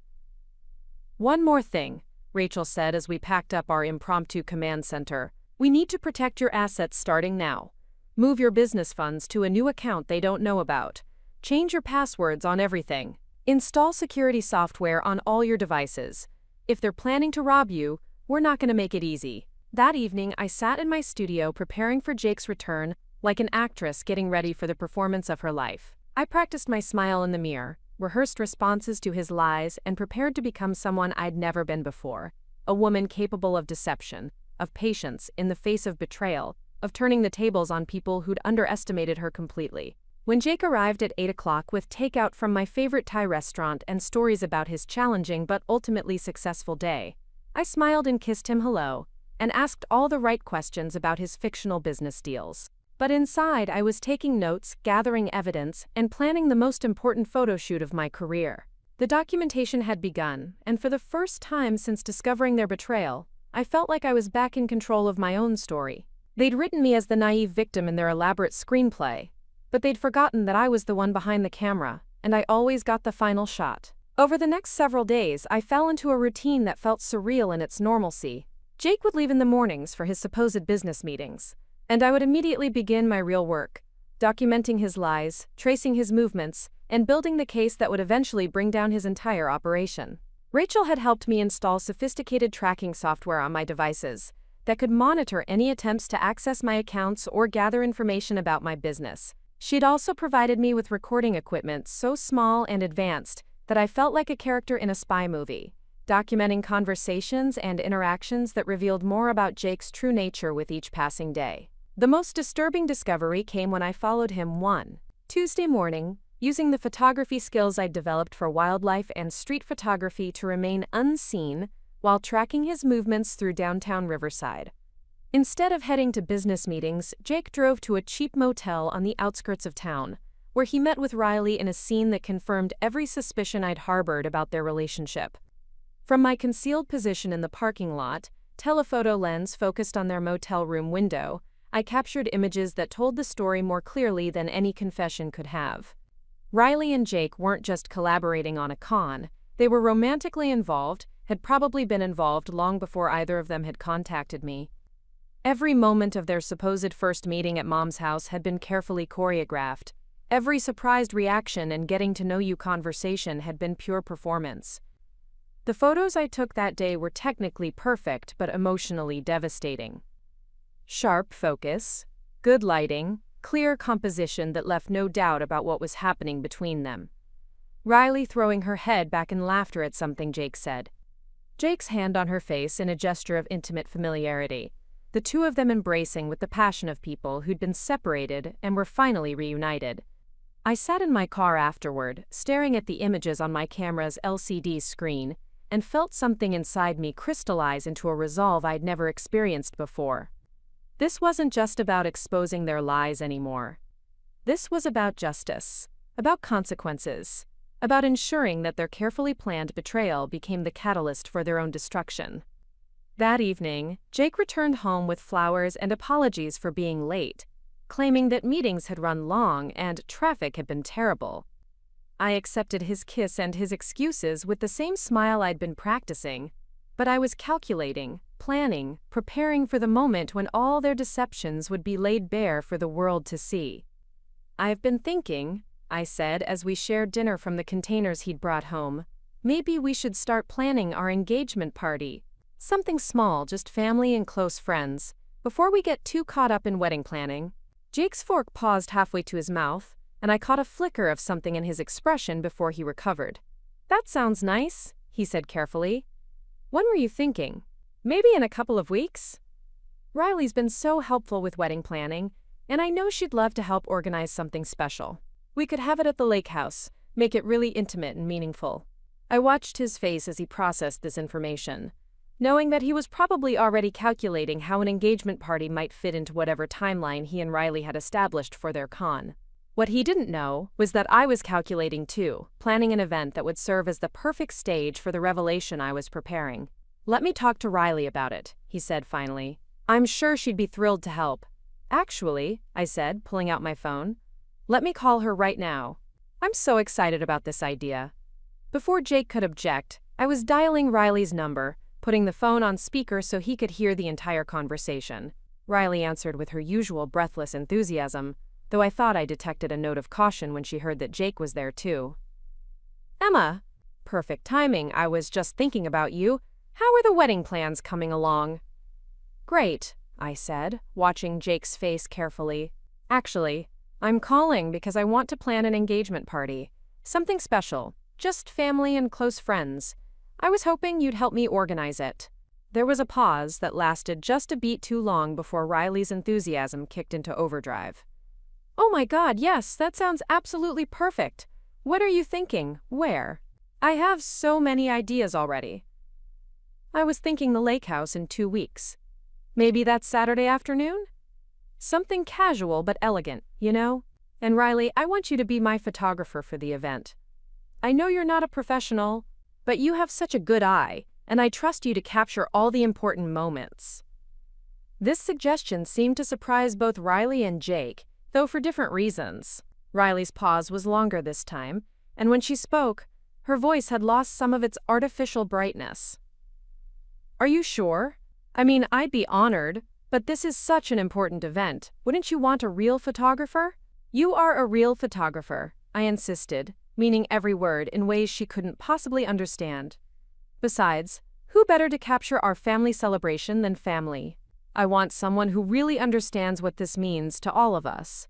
"One more thing," Rachel said as we packed up our impromptu command center. "We need to protect your assets starting now. Move your business funds to a new account they don't know about. Change your passwords on everything. Install security software on all your devices. If they're planning to rob you, we're not going to make it easy." That evening, I sat in my studio preparing for Jake's return, like an actress getting ready for the performance of her life. I practiced my smile in the mirror, rehearsed responses to his lies, and prepared to become someone I'd never been before. A woman capable of deception, of patience in the face of betrayal, of turning the tables on people who'd underestimated her completely. When Jake arrived at 8 o'clock with takeout from my favorite Thai restaurant and stories about his challenging but ultimately successful day, I smiled and kissed him hello, and asked all the right questions about his fictional business deals. But inside, I was taking notes, gathering evidence, and planning the most important photo shoot of my career. The documentation had begun, and for the first time since discovering their betrayal, I felt like I was back in control of my own story. They'd written me as the naive victim in their elaborate screenplay, but they'd forgotten that I was the one behind the camera, and I always got the final shot. Over the next several days, I fell into a routine that felt surreal in its normalcy. Jake would leave in the mornings for his supposed business meetings, and I would immediately begin my real work, documenting his lies, tracing his movements, and building the case that would eventually bring down his entire operation. Rachel had helped me install sophisticated tracking software on my devices that could monitor any attempts to access my accounts or gather information about my business. She'd also provided me with recording equipment so small and advanced that I felt like a character in a spy movie, documenting conversations and interactions that revealed more about Jake's true nature with each passing day. The most disturbing discovery came when I followed him one Tuesday morning, using the photography skills I'd developed for wildlife and street photography to remain unseen while tracking his movements through downtown Riverside. Instead of heading to business meetings, Jake drove to a cheap motel on the outskirts of town, where he met with Riley in a scene that confirmed every suspicion I'd harbored about their relationship. From my concealed position in the parking lot, telephoto lens focused on their motel room window, I captured images that told the story more clearly than any confession could have. Riley and Jake weren't just collaborating on a con, they were romantically involved, had probably been involved long before either of them had contacted me. Every moment of their supposed first meeting at Mom's house had been carefully choreographed. Every surprised reaction and getting-to-know-you conversation had been pure performance. The photos I took that day were technically perfect but emotionally devastating. Sharp focus, good lighting, clear composition that left no doubt about what was happening between them. Riley throwing her head back in laughter at something Jake said. Jake's hand on her face in a gesture of intimate familiarity. The two of them embracing with the passion of people who'd been separated and were finally reunited. I sat in my car afterward, staring at the images on my camera's LCD screen, and felt something inside me crystallize into a resolve I'd never experienced before. This wasn't just about exposing their lies anymore. This was about justice, about consequences, about ensuring that their carefully planned betrayal became the catalyst for their own destruction. That evening, Jake returned home with flowers and apologies for being late, claiming that meetings had run long and traffic had been terrible. I accepted his kiss and his excuses with the same smile I'd been practicing, but I was calculating, planning, preparing for the moment when all their deceptions would be laid bare for the world to see. "I've been thinking," I said as we shared dinner from the containers he'd brought home, "maybe we should start planning our engagement party. Something small, just family and close friends, before we get too caught up in wedding planning." Jake's fork paused halfway to his mouth, and I caught a flicker of something in his expression before he recovered. "That sounds nice," he said carefully. "When were you thinking? Maybe in a couple of weeks?" Riley's been so helpful with wedding planning, and I know she'd love to help organize something special. We could have it at the lake house, make it really intimate and meaningful. I watched his face as he processed this information, knowing that he was probably already calculating how an engagement party might fit into whatever timeline he and Riley had established for their con. What he didn't know was that I was calculating too, planning an event that would serve as the perfect stage for the revelation I was preparing. "Let me talk to Riley about it," he said finally. "I'm sure she'd be thrilled to help." "Actually," I said, pulling out my phone, "let me call her right now. I'm so excited about this idea." Before Jake could object, I was dialing Riley's number, putting the phone on speaker so he could hear the entire conversation. Riley answered with her usual breathless enthusiasm, though I thought I detected a note of caution when she heard that Jake was there too. "Emma, perfect timing. I was just thinking about you. How are the wedding plans coming along?" "Great," I said, watching Jake's face carefully. "Actually, I'm calling because I want to plan an engagement party. Something special, just family and close friends. I was hoping you'd help me organize it." There was a pause that lasted just a beat too long before Riley's enthusiasm kicked into overdrive. Oh my God, yes, that sounds absolutely perfect. What are you thinking? Where? I have so many ideas already. I was thinking the lake house in 2 weeks. Maybe that Saturday afternoon? Something casual but elegant, you know? And Riley, I want you to be my photographer for the event. I know you're not a professional, but you have such a good eye, and I trust you to capture all the important moments. This suggestion seemed to surprise both Riley and Jake, though for different reasons. Riley's pause was longer this time, and when she spoke, her voice had lost some of its artificial brightness. Are you sure? I mean, I'd be honored, but this is such an important event. Wouldn't you want a real photographer? You are a real photographer, I insisted, meaning every word in ways she couldn't possibly understand. Besides, who better to capture our family celebration than family? I want someone who really understands what this means to all of us.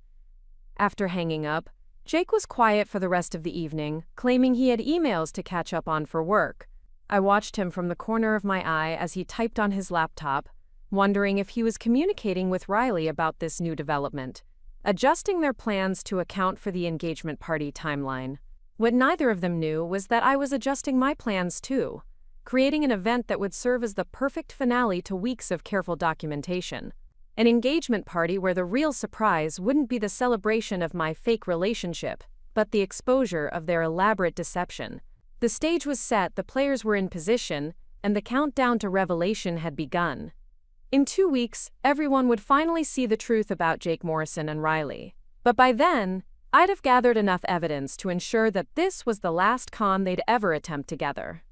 After hanging up, Jake was quiet for the rest of the evening, claiming he had emails to catch up on for work. I watched him from the corner of my eye as he typed on his laptop, wondering if he was communicating with Riley about this new development, adjusting their plans to account for the engagement party timeline. What neither of them knew was that I was adjusting my plans too, creating an event that would serve as the perfect finale to weeks of careful documentation. An engagement party where the real surprise wouldn't be the celebration of my fake relationship, but the exposure of their elaborate deception. The stage was set, the players were in position, and the countdown to revelation had begun. In 2 weeks, everyone would finally see the truth about Jake Morrison and Riley. But by then, I'd have gathered enough evidence to ensure that this was the last con they'd ever attempt together.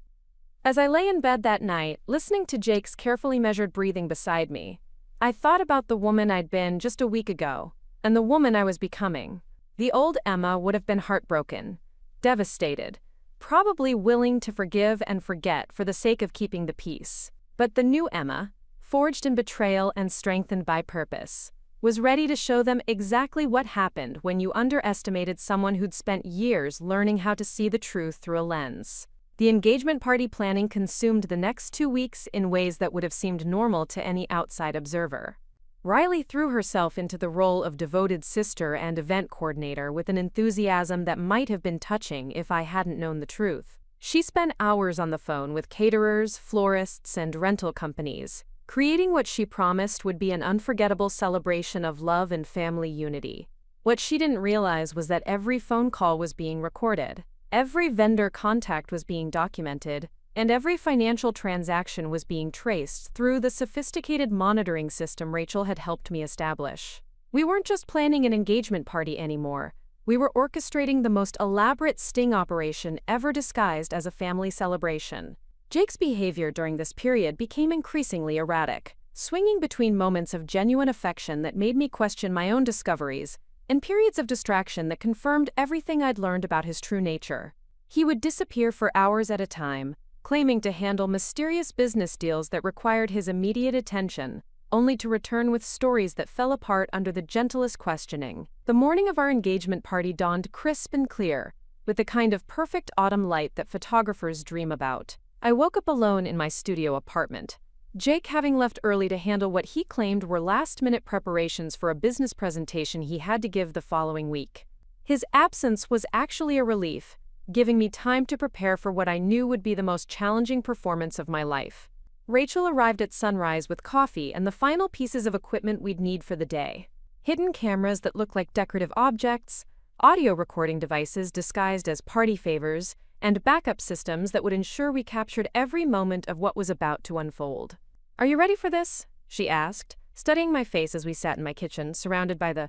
As I lay in bed that night, listening to Jake's carefully measured breathing beside me, I thought about the woman I'd been just a week ago, and the woman I was becoming. The old Emma would have been heartbroken, devastated, probably willing to forgive and forget for the sake of keeping the peace. But the new Emma, forged in betrayal and strengthened by purpose, was ready to show them exactly what happened when you underestimated someone who'd spent years learning how to see the truth through a lens. The engagement party planning consumed the next 2 weeks in ways that would have seemed normal to any outside observer. Riley threw herself into the role of devoted sister and event coordinator with an enthusiasm that might have been touching if I hadn't known the truth. She spent hours on the phone with caterers, florists, and rental companies, creating what she promised would be an unforgettable celebration of love and family unity. What she didn't realize was that every phone call was being recorded. Every vendor contact was being documented, and every financial transaction was being traced through the sophisticated monitoring system Rachel had helped me establish. We weren't just planning an engagement party anymore. We were orchestrating the most elaborate sting operation ever disguised as a family celebration. Jake's behavior during this period became increasingly erratic, swinging between moments of genuine affection that made me question my own discoveries and periods of distraction that confirmed everything I'd learned about his true nature. He would disappear for hours at a time, claiming to handle mysterious business deals that required his immediate attention, only to return with stories that fell apart under the gentlest questioning. The morning of our engagement party dawned crisp and clear, with the kind of perfect autumn light that photographers dream about. I woke up alone in my studio apartment, Jake having left early to handle what he claimed were last-minute preparations for a business presentation he had to give the following week. His absence was actually a relief, giving me time to prepare for what I knew would be the most challenging performance of my life. Rachel arrived at sunrise with coffee and the final pieces of equipment we'd need for the day. Hidden cameras that looked like decorative objects, audio recording devices disguised as party favors, and backup systems that would ensure we captured every moment of what was about to unfold. "Are you ready for this?" she asked, studying my face as we sat in my kitchen, surrounded by the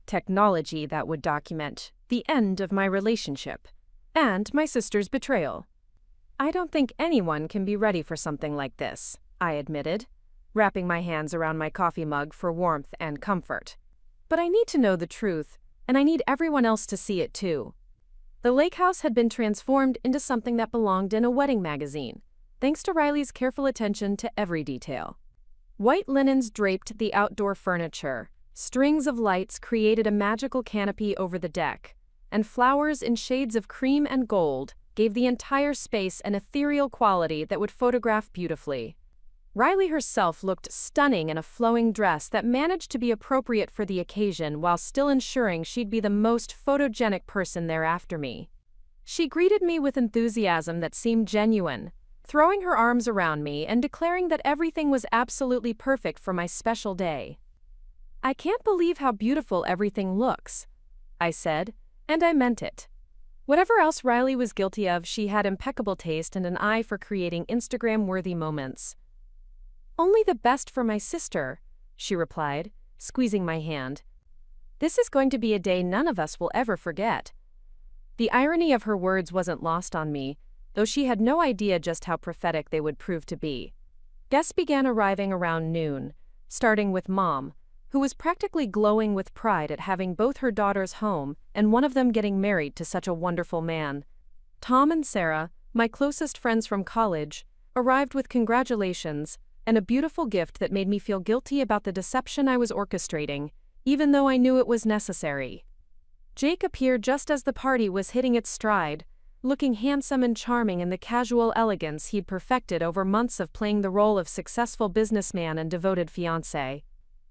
technology that would document the end of my relationship and my sister's betrayal. "I don't think anyone can be ready for something like this," I admitted, wrapping my hands around my coffee mug for warmth and comfort. "But I need to know the truth, and I need everyone else to see it too." The lake house had been transformed into something that belonged in a wedding magazine, thanks to Riley's careful attention to every detail. White linens draped the outdoor furniture, strings of lights created a magical canopy over the deck, and flowers in shades of cream and gold gave the entire space an ethereal quality that would photograph beautifully. Riley herself looked stunning in a flowing dress that managed to be appropriate for the occasion while still ensuring she'd be the most photogenic person there after me. She greeted me with enthusiasm that seemed genuine, throwing her arms around me and declaring that everything was absolutely perfect for my special day. "I can't believe how beautiful everything looks," I said, and I meant it. Whatever else Riley was guilty of, she had impeccable taste and an eye for creating Instagram-worthy moments. "Only the best for my sister," she replied, squeezing my hand. "This is going to be a day none of us will ever forget." The irony of her words wasn't lost on me, though she had no idea just how prophetic they would prove to be. Guests began arriving around noon, starting with Mom, who was practically glowing with pride at having both her daughters home and one of them getting married to such a wonderful man. Tom and Sarah, my closest friends from college, arrived with congratulations and a beautiful gift that made me feel guilty about the deception I was orchestrating, even though I knew it was necessary. Jake appeared just as the party was hitting its stride, looking handsome and charming in the casual elegance he'd perfected over months of playing the role of successful businessman and devoted fiancé.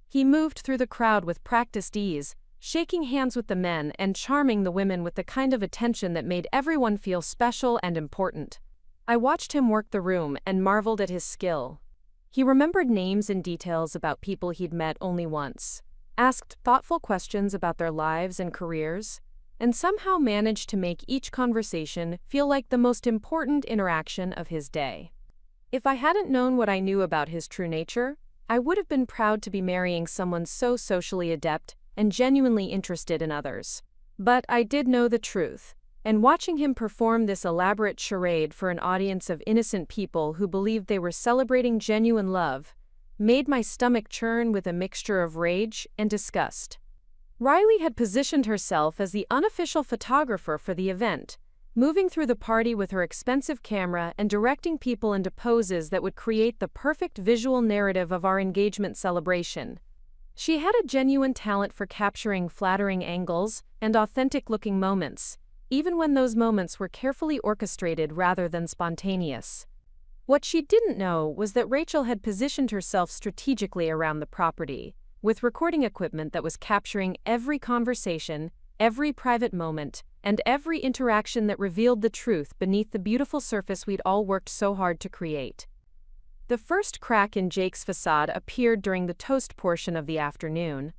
He moved through the crowd with practiced ease, shaking hands with the men and charming the women with the kind of attention that made everyone feel special and important. I watched him work the room and marveled at his skill. He remembered names and details about people he'd met only once, asked thoughtful questions about their lives and careers, and somehow managed to make each conversation feel like the most important interaction of his day. If I hadn't known what I knew about his true nature, I would have been proud to be marrying someone so socially adept and genuinely interested in others. But I did know the truth, and watching him perform this elaborate charade for an audience of innocent people who believed they were celebrating genuine love made my stomach churn with a mixture of rage and disgust. Riley had positioned herself as the unofficial photographer for the event, moving through the party with her expensive camera and directing people into poses that would create the perfect visual narrative of our engagement celebration. She had a genuine talent for capturing flattering angles and authentic-looking moments, even when those moments were carefully orchestrated rather than spontaneous. What she didn't know was that Rachel had positioned herself strategically around the property, with recording equipment that was capturing every conversation, every private moment, and every interaction that revealed the truth beneath the beautiful surface we'd all worked so hard to create. The first crack in Jake's facade appeared during the toast portion of the afternoon.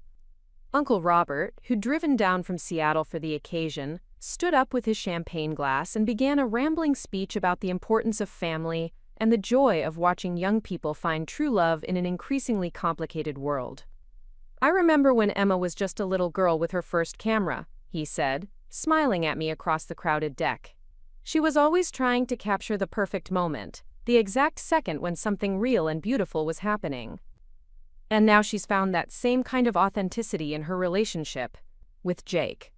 Uncle Robert, who'd driven down from Seattle for the occasion, stood up with his champagne glass and began a rambling speech about the importance of family and the joy of watching young people find true love in an increasingly complicated world. "I remember when Emma was just a little girl with her first camera," he said, smiling at me across the crowded deck. "She was always trying to capture the perfect moment, the exact second when something real and beautiful was happening. And now she's found that same kind of authenticity in her relationship with Jake."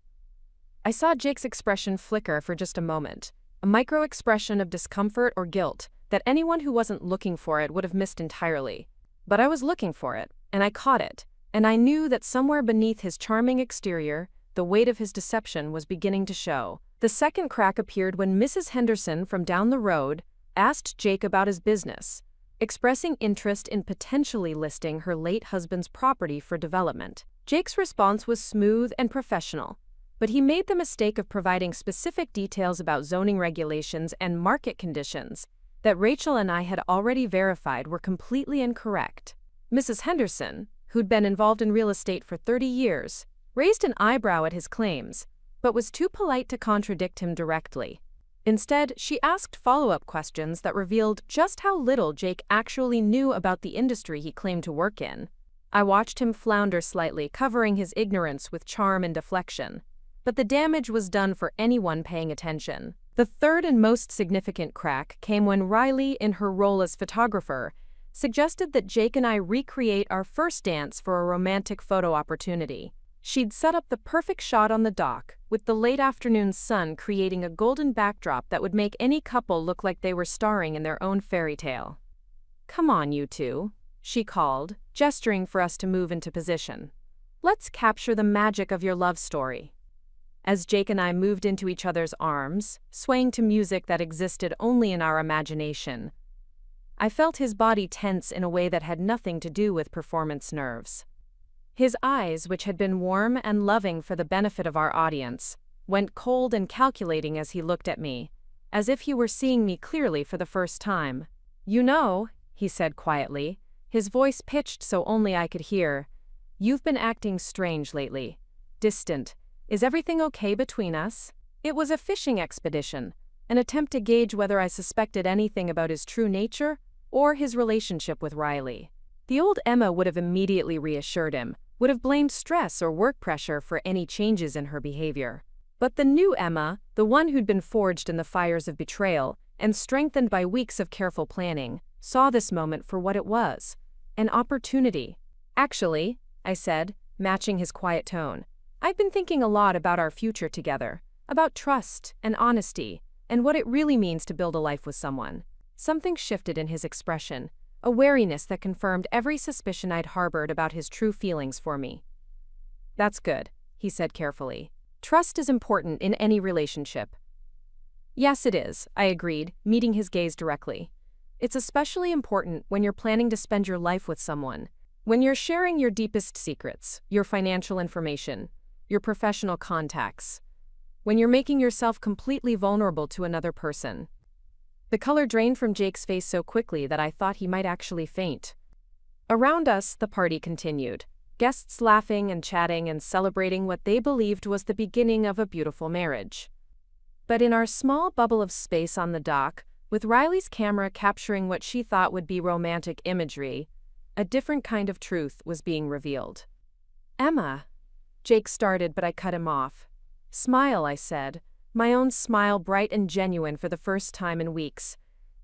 I saw Jake's expression flicker for just a moment, a micro-expression of discomfort or guilt that anyone who wasn't looking for it would have missed entirely. But I was looking for it, and I caught it, and I knew that somewhere beneath his charming exterior, the weight of his deception was beginning to show. The second crack appeared when Mrs. Henderson from down the road asked Jake about his business, expressing interest in potentially listing her late husband's property for development. Jake's response was smooth and professional, but he made the mistake of providing specific details about zoning regulations and market conditions that Rachel and I had already verified were completely incorrect. Mrs. Henderson, who'd been involved in real estate for 30 years, raised an eyebrow at his claims, but was too polite to contradict him directly. Instead, she asked follow-up questions that revealed just how little Jake actually knew about the industry he claimed to work in. I watched him flounder slightly, covering his ignorance with charm and deflection. But the damage was done for anyone paying attention. The third and most significant crack came when Riley, in her role as photographer, suggested that Jake and I recreate our first dance for a romantic photo opportunity. She'd set up the perfect shot on the dock, with the late afternoon sun creating a golden backdrop that would make any couple look like they were starring in their own fairy tale. "Come on, you two," she called, gesturing for us to move into position. "Let's capture the magic of your love story." As Jake and I moved into each other's arms, swaying to music that existed only in our imagination, I felt his body tense in a way that had nothing to do with performance nerves. His eyes, which had been warm and loving for the benefit of our audience, went cold and calculating as he looked at me, as if he were seeing me clearly for the first time. "You know," he said quietly, his voice pitched so only I could hear, "you've been acting strange lately. Distant. Is everything okay between us?" It was a fishing expedition, an attempt to gauge whether I suspected anything about his true nature or his relationship with Riley. The old Emma would have immediately reassured him, would have blamed stress or work pressure for any changes in her behavior. But the new Emma, the one who'd been forged in the fires of betrayal and strengthened by weeks of careful planning, saw this moment for what it was, an opportunity. "Actually," I said, matching his quiet tone, "I've been thinking a lot about our future together, about trust and honesty, and what it really means to build a life with someone." Something shifted in his expression, a wariness that confirmed every suspicion I'd harbored about his true feelings for me. "That's good," he said carefully. "Trust is important in any relationship." "Yes, it is," I agreed, meeting his gaze directly. "It's especially important when you're planning to spend your life with someone, when you're sharing your deepest secrets, your financial information, your professional contacts, when you're making yourself completely vulnerable to another person." The color drained from Jake's face so quickly that I thought he might actually faint. Around us, the party continued, guests laughing and chatting and celebrating what they believed was the beginning of a beautiful marriage. But in our small bubble of space on the dock, with Riley's camera capturing what she thought would be romantic imagery, a different kind of truth was being revealed. "Emma," Jake started, but I cut him off. "Smile," I said, my own smile bright and genuine for the first time in weeks.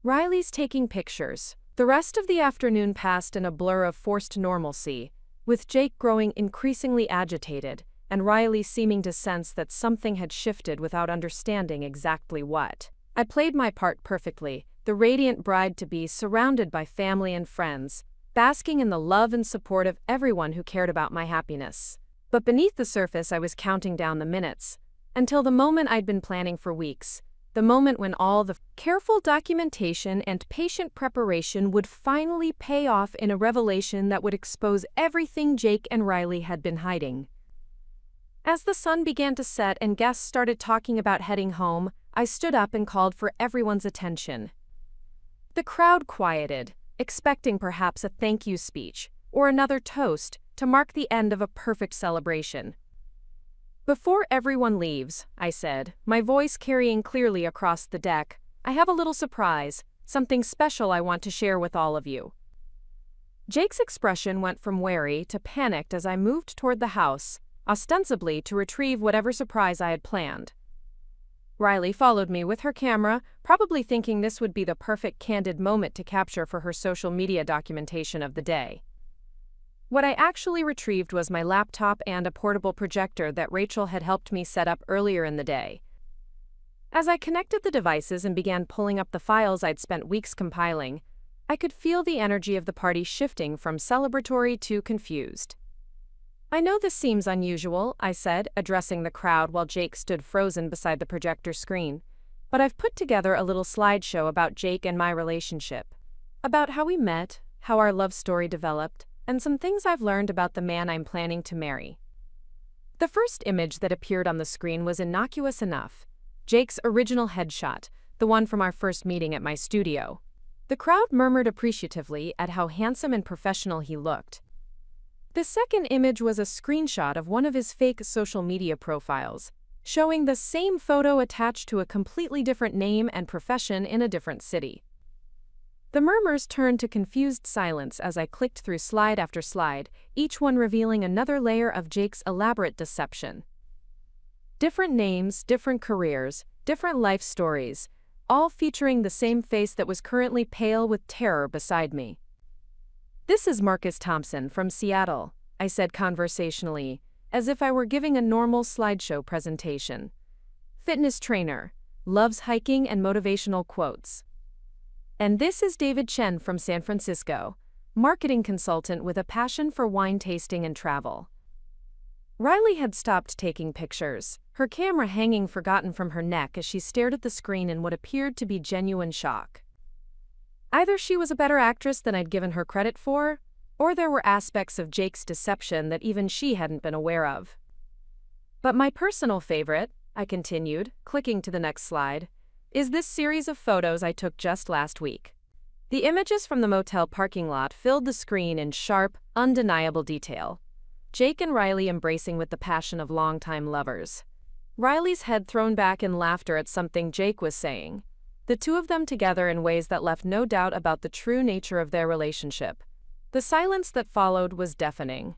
"Riley's taking pictures." The rest of the afternoon passed in a blur of forced normalcy, with Jake growing increasingly agitated, and Riley seeming to sense that something had shifted without understanding exactly what. I played my part perfectly, the radiant bride-to-be surrounded by family and friends, basking in the love and support of everyone who cared about my happiness. But beneath the surface I was counting down the minutes, until the moment I'd been planning for weeks, the moment when all the careful documentation and patient preparation would finally pay off in a revelation that would expose everything Jake and Riley had been hiding. As the sun began to set and guests started talking about heading home, I stood up and called for everyone's attention. The crowd quieted, expecting perhaps a thank you speech or another toast to mark the end of a perfect celebration. "Before everyone leaves," I said, my voice carrying clearly across the deck, "I have a little surprise, something special I want to share with all of you." Jake's expression went from wary to panicked as I moved toward the house, ostensibly to retrieve whatever surprise I had planned. Riley followed me with her camera, probably thinking this would be the perfect candid moment to capture for her social media documentation of the day. What I actually retrieved was my laptop and a portable projector that Rachel had helped me set up earlier in the day. As I connected the devices and began pulling up the files I'd spent weeks compiling, I could feel the energy of the party shifting from celebratory to confused. "I know this seems unusual," I said, addressing the crowd while Jake stood frozen beside the projector screen, "but I've put together a little slideshow about Jake and my relationship, about how we met, how our love story developed, and some things I've learned about the man I'm planning to marry." The first image that appeared on the screen was innocuous enough, Jake's original headshot, the one from our first meeting at my studio. The crowd murmured appreciatively at how handsome and professional he looked. The second image was a screenshot of one of his fake social media profiles, showing the same photo attached to a completely different name and profession in a different city. The murmurs turned to confused silence as I clicked through slide after slide, each one revealing another layer of Jake's elaborate deception. Different names, different careers, different life stories, all featuring the same face that was currently pale with terror beside me. "This is Marcus Thompson from Seattle," I said conversationally, as if I were giving a normal slideshow presentation. "Fitness trainer, loves hiking and motivational quotes. And this is David Chen from San Francisco, marketing consultant with a passion for wine tasting and travel." Riley had stopped taking pictures, her camera hanging forgotten from her neck as she stared at the screen in what appeared to be genuine shock. Either she was a better actress than I'd given her credit for, or there were aspects of Jake's deception that even she hadn't been aware of. But my personal favorite, I continued, clicking to the next slide, is this series of photos I took just last week. The images from the motel parking lot filled the screen in sharp, undeniable detail. Jake and Riley embracing with the passion of longtime lovers. Riley's head thrown back in laughter at something Jake was saying. The two of them together in ways that left no doubt about the true nature of their relationship. The silence that followed was deafening.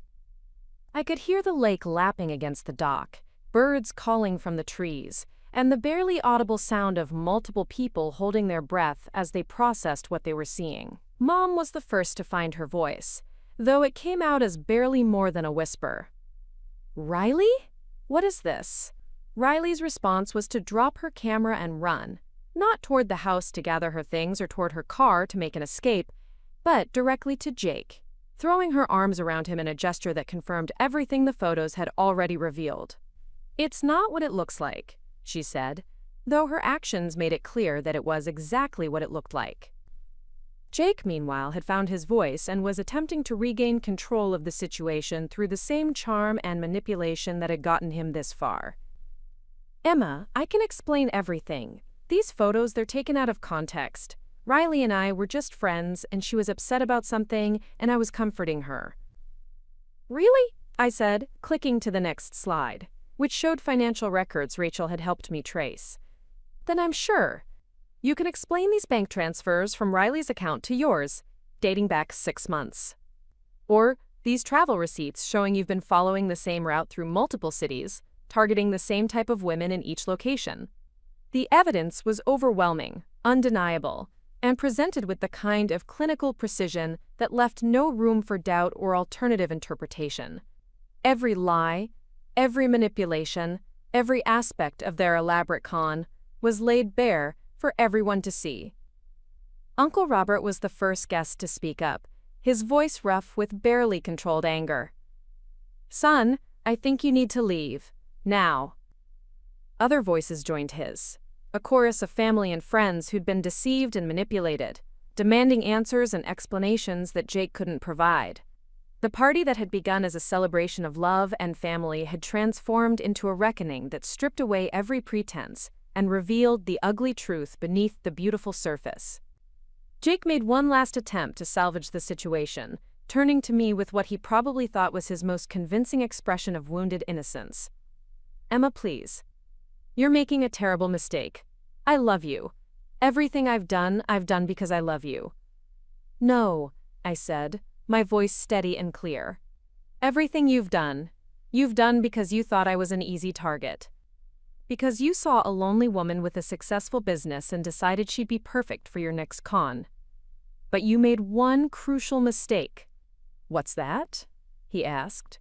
I could hear the lake lapping against the dock, birds calling from the trees, and the barely audible sound of multiple people holding their breath as they processed what they were seeing. Mom was the first to find her voice, though it came out as barely more than a whisper. "Riley? What is this?" Riley's response was to drop her camera and run, not toward the house to gather her things or toward her car to make an escape, but directly to Jake, throwing her arms around him in a gesture that confirmed everything the photos had already revealed. "It's not what it looks like," she said, though her actions made it clear that it was exactly what it looked like. Jake, meanwhile, had found his voice and was attempting to regain control of the situation through the same charm and manipulation that had gotten him this far. "Emma, I can explain everything. These photos, they're taken out of context. Riley and I were just friends, and she was upset about something, and I was comforting her." "Really?" I said, clicking to the next slide, which showed financial records Rachel had helped me trace. "Then I'm sure. You can explain these bank transfers from Riley's account to yours, dating back 6 months. Or these travel receipts showing you've been following the same route through multiple cities, targeting the same type of women in each location." The evidence was overwhelming, undeniable, and presented with the kind of clinical precision that left no room for doubt or alternative interpretation. Every lie, every manipulation, every aspect of their elaborate con was laid bare for everyone to see. Uncle Robert was the first guest to speak up, his voice rough with barely controlled anger. "Son, I think you need to leave. Now." Other voices joined his, a chorus of family and friends who'd been deceived and manipulated, demanding answers and explanations that Jake couldn't provide. The party that had begun as a celebration of love and family had transformed into a reckoning that stripped away every pretense and revealed the ugly truth beneath the beautiful surface. Jake made one last attempt to salvage the situation, turning to me with what he probably thought was his most convincing expression of wounded innocence. "Emma, please. You're making a terrible mistake. I love you. Everything I've done because I love you." "No," I said, my voice steady and clear. "Everything you've done because you thought I was an easy target. Because you saw a lonely woman with a successful business and decided she'd be perfect for your next con. But you made one crucial mistake." "What's that?" he asked,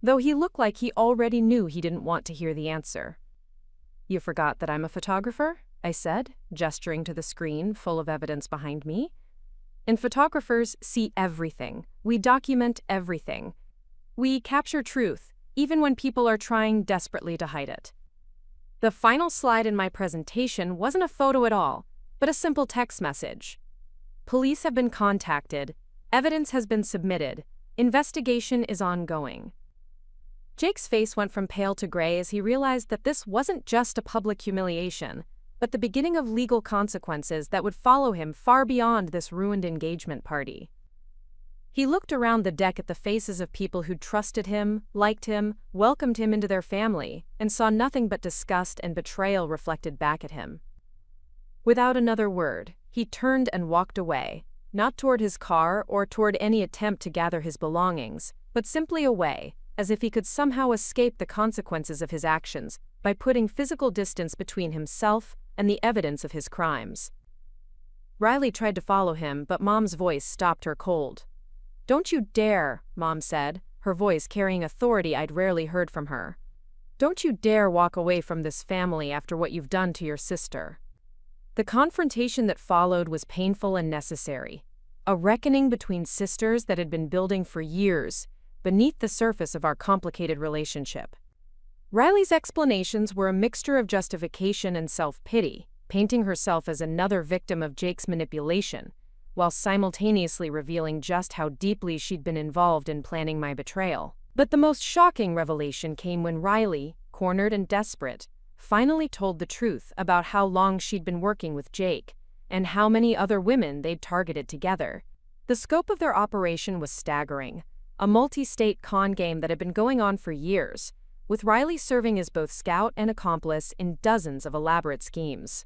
though he looked like he already knew he didn't want to hear the answer. "You forgot that I'm a photographer?" I said, gesturing to the screen full of evidence behind me. "And photographers see everything. We document everything. We capture truth, even when people are trying desperately to hide it." The final slide in my presentation wasn't a photo at all, but a simple text message. "Police have been contacted. Evidence has been submitted. Investigation is ongoing." Jake's face went from pale to gray as he realized that this wasn't just a public humiliation, but the beginning of legal consequences that would follow him far beyond this ruined engagement party. He looked around the deck at the faces of people who'd trusted him, liked him, welcomed him into their family, and saw nothing but disgust and betrayal reflected back at him. Without another word, he turned and walked away, not toward his car or toward any attempt to gather his belongings, but simply away, as if he could somehow escape the consequences of his actions by putting physical distance between himself and the evidence of his crimes. Riley tried to follow him, but Mom's voice stopped her cold. "Don't you dare," Mom said, her voice carrying authority I'd rarely heard from her. "Don't you dare walk away from this family after what you've done to your sister." The confrontation that followed was painful and necessary, a reckoning between sisters that had been building for years, beneath the surface of our complicated relationship. Riley's explanations were a mixture of justification and self-pity, painting herself as another victim of Jake's manipulation, while simultaneously revealing just how deeply she'd been involved in planning my betrayal. But the most shocking revelation came when Riley, cornered and desperate, finally told the truth about how long she'd been working with Jake and how many other women they'd targeted together. The scope of their operation was staggering, a multi-state con game that had been going on for years, with Riley serving as both scout and accomplice in dozens of elaborate schemes.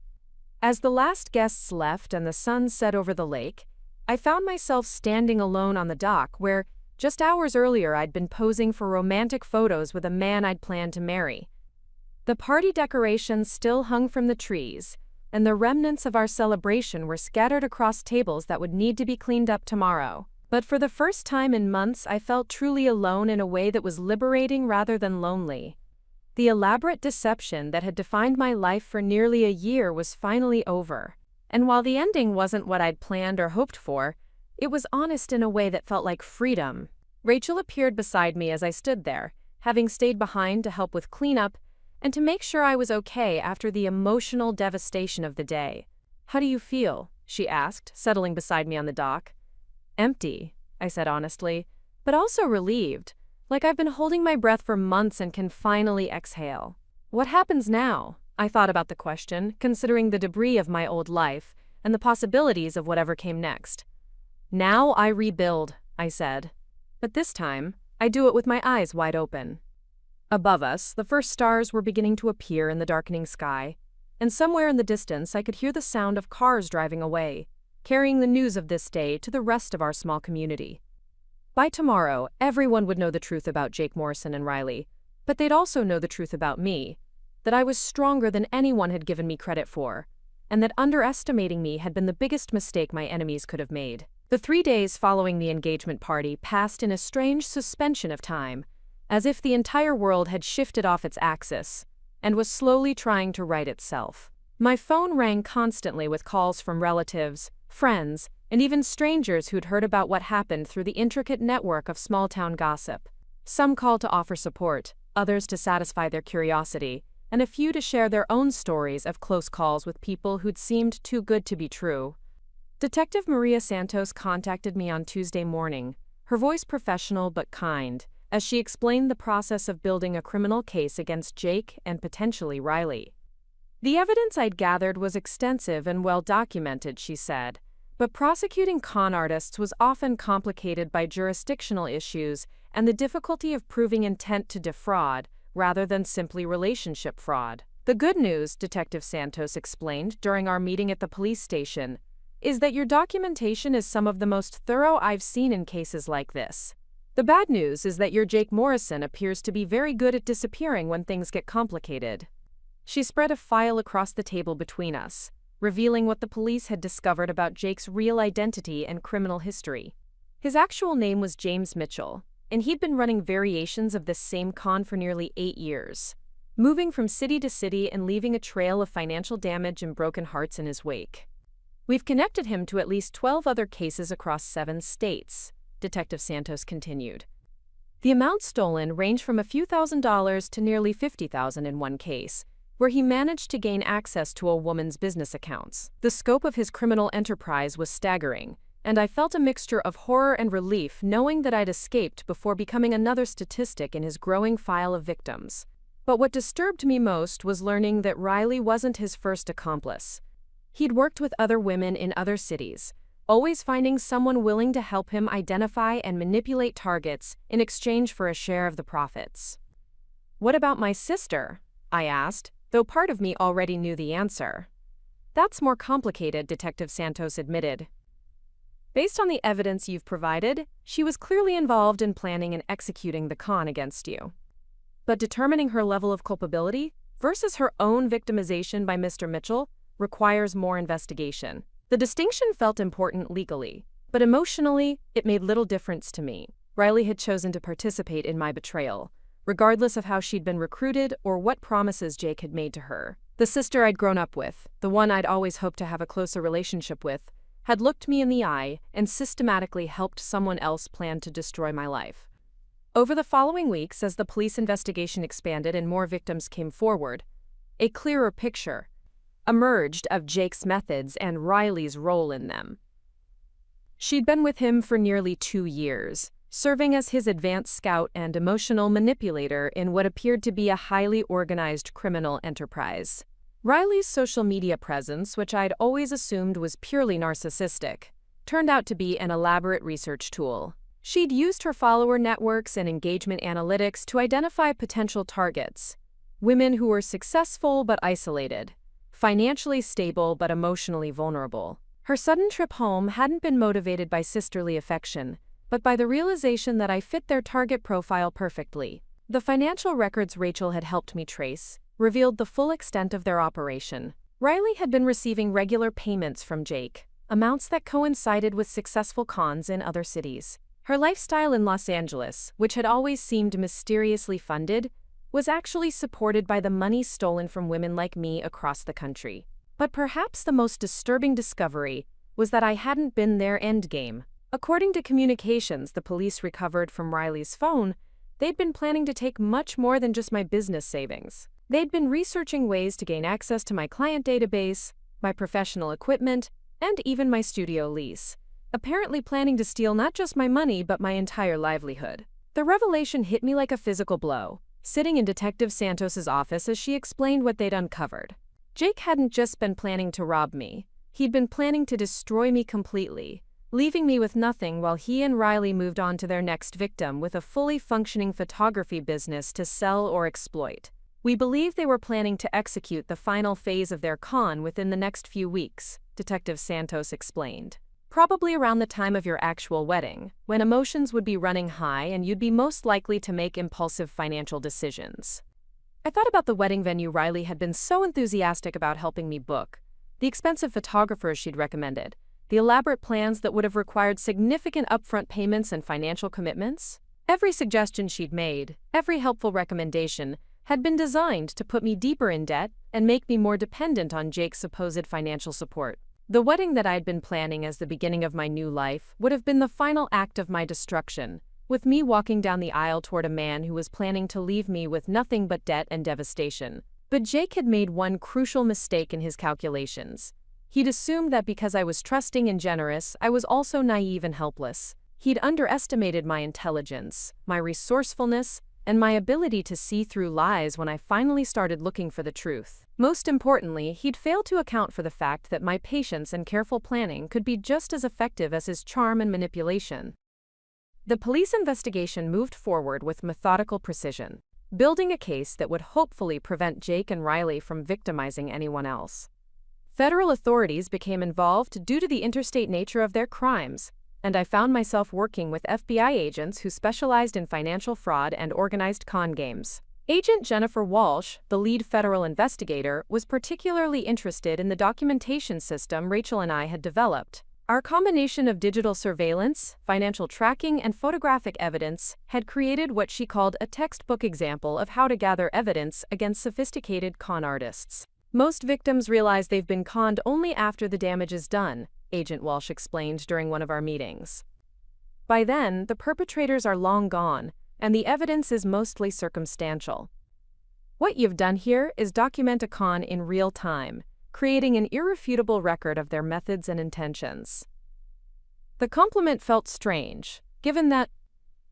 As the last guests left and the sun set over the lake, I found myself standing alone on the dock where, just hours earlier, I'd been posing for romantic photos with a man I'd planned to marry. The party decorations still hung from the trees, and the remnants of our celebration were scattered across tables that would need to be cleaned up tomorrow. But for the first time in months, I felt truly alone in a way that was liberating rather than lonely. The elaborate deception that had defined my life for nearly a year was finally over. And while the ending wasn't what I'd planned or hoped for, it was honest in a way that felt like freedom. Rachel appeared beside me as I stood there, having stayed behind to help with cleanup and to make sure I was okay after the emotional devastation of the day. "How do you feel?" she asked, settling beside me on the dock. "Empty," I said honestly, but also relieved, like I've been holding my breath for months and can finally exhale. "What happens now?" I thought about the question, considering the debris of my old life and the possibilities of whatever came next. "Now I rebuild," I said. But this time, I do it with my eyes wide open. Above us, the first stars were beginning to appear in the darkening sky, and somewhere in the distance I could hear the sound of cars driving away, carrying the news of this day to the rest of our small community. By tomorrow, everyone would know the truth about Jake Morrison and Riley, but they'd also know the truth about me, that I was stronger than anyone had given me credit for, and that underestimating me had been the biggest mistake my enemies could have made. The 3 days following the engagement party passed in a strange suspension of time, as if the entire world had shifted off its axis and was slowly trying to right itself. My phone rang constantly with calls from relatives, friends, and even strangers who'd heard about what happened through the intricate network of small-town gossip. Some called to offer support, others to satisfy their curiosity, and a few to share their own stories of close calls with people who'd seemed too good to be true. Detective Maria Santos contacted me on Tuesday morning, her voice professional but kind, as she explained the process of building a criminal case against Jake and potentially Riley. The evidence I'd gathered was extensive and well documented, she said, but prosecuting con artists was often complicated by jurisdictional issues and the difficulty of proving intent to defraud rather than simply relationship fraud. "The good news," Detective Santos explained during our meeting at the police station, "is that your documentation is some of the most thorough I've seen in cases like this. The bad news is that your Jake Morrison appears to be very good at disappearing when things get complicated." She spread a file across the table between us, revealing what the police had discovered about Jake's real identity and criminal history. His actual name was James Mitchell, and he'd been running variations of this same con for nearly 8 years, moving from city to city and leaving a trail of financial damage and broken hearts in his wake. "We've connected him to at least 12 other cases across 7 states, Detective Santos continued. The amounts stolen range from a few $1,000s to nearly $50,000 in one case, where he managed to gain access to a woman's business accounts. The scope of his criminal enterprise was staggering, and I felt a mixture of horror and relief knowing that I'd escaped before becoming another statistic in his growing file of victims. But what disturbed me most was learning that Riley wasn't his first accomplice. He'd worked with other women in other cities, always finding someone willing to help him identify and manipulate targets in exchange for a share of the profits. "What about my sister?" I asked, though part of me already knew the answer. "That's more complicated," Detective Santos admitted. "Based on the evidence you've provided, she was clearly involved in planning and executing the con against you. But determining her level of culpability versus her own victimization by Mr. Mitchell requires more investigation." The distinction felt important legally, but emotionally, it made little difference to me. Riley had chosen to participate in my betrayal, regardless of how she'd been recruited or what promises Jake had made to her. The sister I'd grown up with, the one I'd always hoped to have a closer relationship with, had looked me in the eye and systematically helped someone else plan to destroy my life. Over the following weeks, as the police investigation expanded and more victims came forward, a clearer picture emerged of Jake's methods and Riley's role in them. She'd been with him for nearly 2 years, serving as his advanced scout and emotional manipulator in what appeared to be a highly organized criminal enterprise. Riley's social media presence, which I'd always assumed was purely narcissistic, turned out to be an elaborate research tool. She'd used her follower networks and engagement analytics to identify potential targets: women who were successful but isolated, financially stable but emotionally vulnerable. Her sudden trip home hadn't been motivated by sisterly affection, but by the realization that I fit their target profile perfectly. The financial records Rachel had helped me trace revealed the full extent of their operation. Riley had been receiving regular payments from Jake, amounts that coincided with successful cons in other cities. Her lifestyle in Los Angeles, which had always seemed mysteriously funded, was actually supported by the money stolen from women like me across the country. But perhaps the most disturbing discovery was that I hadn't been their endgame. According to communications the police recovered from Riley's phone, they'd been planning to take much more than just my business savings. They'd been researching ways to gain access to my client database, my professional equipment, and even my studio lease, apparently planning to steal not just my money but my entire livelihood. The revelation hit me like a physical blow, sitting in Detective Santos's office as she explained what they'd uncovered. Jake hadn't just been planning to rob me, he'd been planning to destroy me completely, leaving me with nothing while he and Riley moved on to their next victim with a fully functioning photography business to sell or exploit. We believe they were planning to execute the final phase of their con within the next few weeks, Detective Santos explained. Probably around the time of your actual wedding, when emotions would be running high and you'd be most likely to make impulsive financial decisions. I thought about the wedding venue Riley had been so enthusiastic about helping me book, the expensive photographers she'd recommended, the elaborate plans that would have required significant upfront payments and financial commitments. Every suggestion she'd made, every helpful recommendation, had been designed to put me deeper in debt and make me more dependent on Jake's supposed financial support. The wedding that I'd been planning as the beginning of my new life would have been the final act of my destruction, with me walking down the aisle toward a man who was planning to leave me with nothing but debt and devastation. But Jake had made one crucial mistake in his calculations. He'd assumed that because I was trusting and generous, I was also naive and helpless. He'd underestimated my intelligence, my resourcefulness, and my ability to see through lies when I finally started looking for the truth. Most importantly, he'd failed to account for the fact that my patience and careful planning could be just as effective as his charm and manipulation. The police investigation moved forward with methodical precision, building a case that would hopefully prevent Jake and Riley from victimizing anyone else. Federal authorities became involved due to the interstate nature of their crimes, and I found myself working with FBI agents who specialized in financial fraud and organized con games. Agent Jennifer Walsh, the lead federal investigator, was particularly interested in the documentation system Rachel and I had developed. Our combination of digital surveillance, financial tracking, and photographic evidence had created what she called a textbook example of how to gather evidence against sophisticated con artists. Most victims realize they've been conned only after the damage is done, Agent Walsh explained during one of our meetings. By then, the perpetrators are long gone, and the evidence is mostly circumstantial. What you've done here is document a con in real time, creating an irrefutable record of their methods and intentions. The compliment felt strange, given that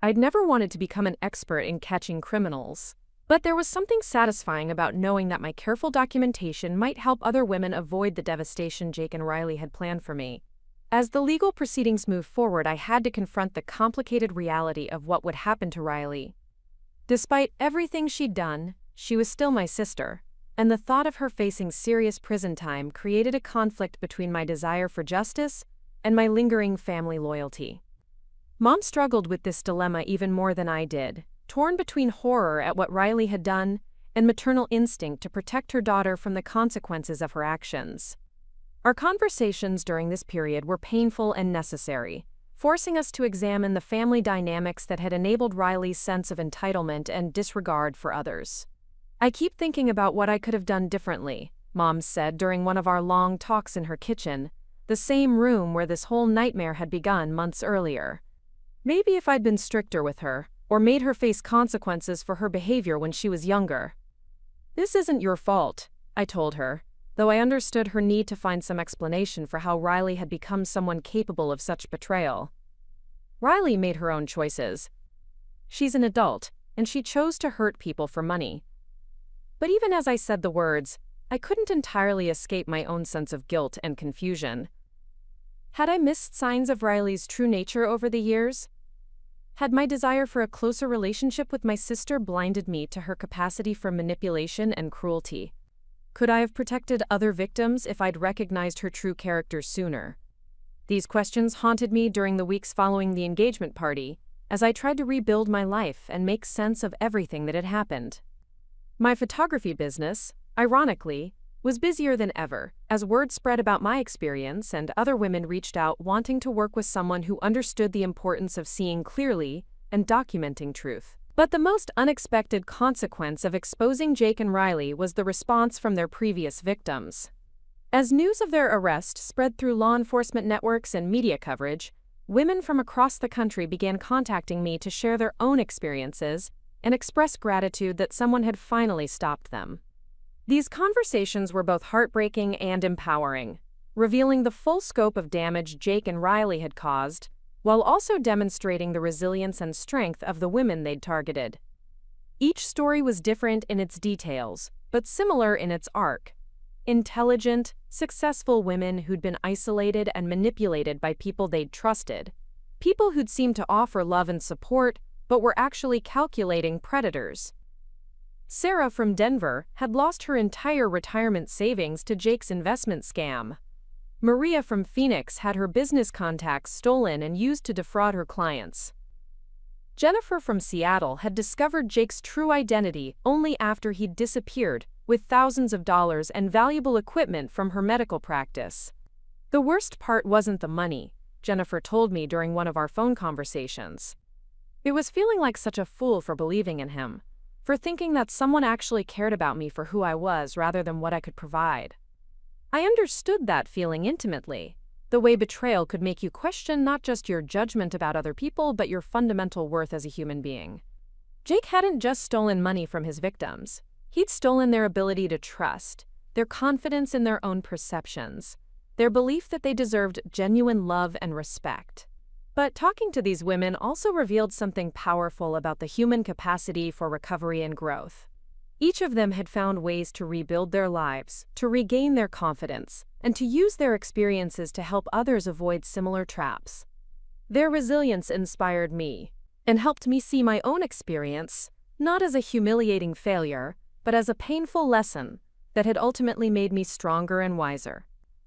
I'd never wanted to become an expert in catching criminals. But there was something satisfying about knowing that my careful documentation might help other women avoid the devastation Jake and Riley had planned for me. As the legal proceedings moved forward, I had to confront the complicated reality of what would happen to Riley. Despite everything she'd done, she was still my sister, and the thought of her facing serious prison time created a conflict between my desire for justice and my lingering family loyalty. Mom struggled with this dilemma even more than I did, torn between horror at what Riley had done and maternal instinct to protect her daughter from the consequences of her actions. Our conversations during this period were painful and necessary, forcing us to examine the family dynamics that had enabled Riley's sense of entitlement and disregard for others. I keep thinking about what I could have done differently, Mom said during one of our long talks in her kitchen, the same room where this whole nightmare had begun months earlier. Maybe if I'd been stricter with her, or made her face consequences for her behavior when she was younger. This isn't your fault, I told her. though I understood her need to find some explanation for how Riley had become someone capable of such betrayal. Riley made her own choices. She's an adult, and she chose to hurt people for money. But even as I said the words, I couldn't entirely escape my own sense of guilt and confusion. Had I missed signs of Riley's true nature over the years? Had my desire for a closer relationship with my sister blinded me to her capacity for manipulation and cruelty? Could I have protected other victims if I'd recognized her true character sooner? These questions haunted me during the weeks following the engagement party, as I tried to rebuild my life and make sense of everything that had happened. My photography business, ironically, was busier than ever, as word spread about my experience and other women reached out wanting to work with someone who understood the importance of seeing clearly and documenting truth. But the most unexpected consequence of exposing Jake and Riley was the response from their previous victims. As news of their arrest spread through law enforcement networks and media coverage, women from across the country began contacting me to share their own experiences and express gratitude that someone had finally stopped them. These conversations were both heartbreaking and empowering, revealing the full scope of damage Jake and Riley had caused, while also demonstrating the resilience and strength of the women they'd targeted. Each story was different in its details, but similar in its arc. Intelligent, successful women who'd been isolated and manipulated by people they'd trusted, people who'd seemed to offer love and support, but were actually calculating predators. Sarah from Denver had lost her entire retirement savings to Jake's investment scam. Maria from Phoenix had her business contacts stolen and used to defraud her clients. Jennifer from Seattle had discovered Jake's true identity only after he'd disappeared with thousands of dollars and valuable equipment from her medical practice. The worst part wasn't the money, Jennifer told me during one of our phone conversations. It was feeling like such a fool for believing in him, for thinking that someone actually cared about me for who I was rather than what I could provide. I understood that feeling intimately, the way betrayal could make you question not just your judgment about other people but your fundamental worth as a human being. Jake hadn't just stolen money from his victims. He'd stolen their ability to trust, their confidence in their own perceptions, their belief that they deserved genuine love and respect. But talking to these women also revealed something powerful about the human capacity for recovery and growth. Each of them had found ways to rebuild their lives, to regain their confidence, and to use their experiences to help others avoid similar traps. Their resilience inspired me, and helped me see my own experience, not as a humiliating failure, but as a painful lesson that had ultimately made me stronger and wiser.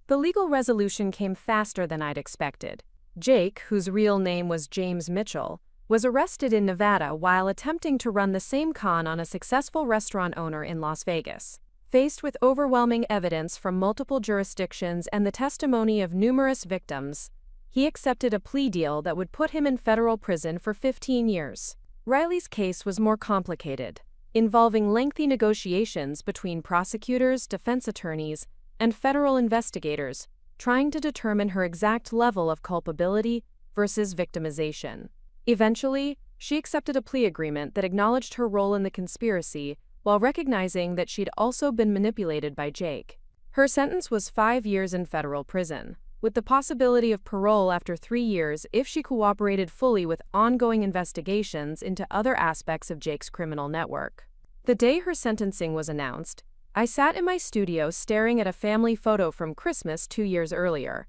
The legal resolution came faster than I'd expected. Jake, whose real name was James Mitchell, was arrested in Nevada while attempting to run the same con on a successful restaurant owner in Las Vegas. Faced with overwhelming evidence from multiple jurisdictions and the testimony of numerous victims, he accepted a plea deal that would put him in federal prison for 15 years. Riley's case was more complicated, involving lengthy negotiations between prosecutors, defense attorneys, and federal investigators, trying to determine her exact level of culpability versus victimization. Eventually, she accepted a plea agreement that acknowledged her role in the conspiracy while recognizing that she'd also been manipulated by Jake. Her sentence was 5 years in federal prison, with the possibility of parole after 3 years if she cooperated fully with ongoing investigations into other aspects of Jake's criminal network. The day her sentencing was announced, I sat in my studio staring at a family photo from Christmas 2 years earlier,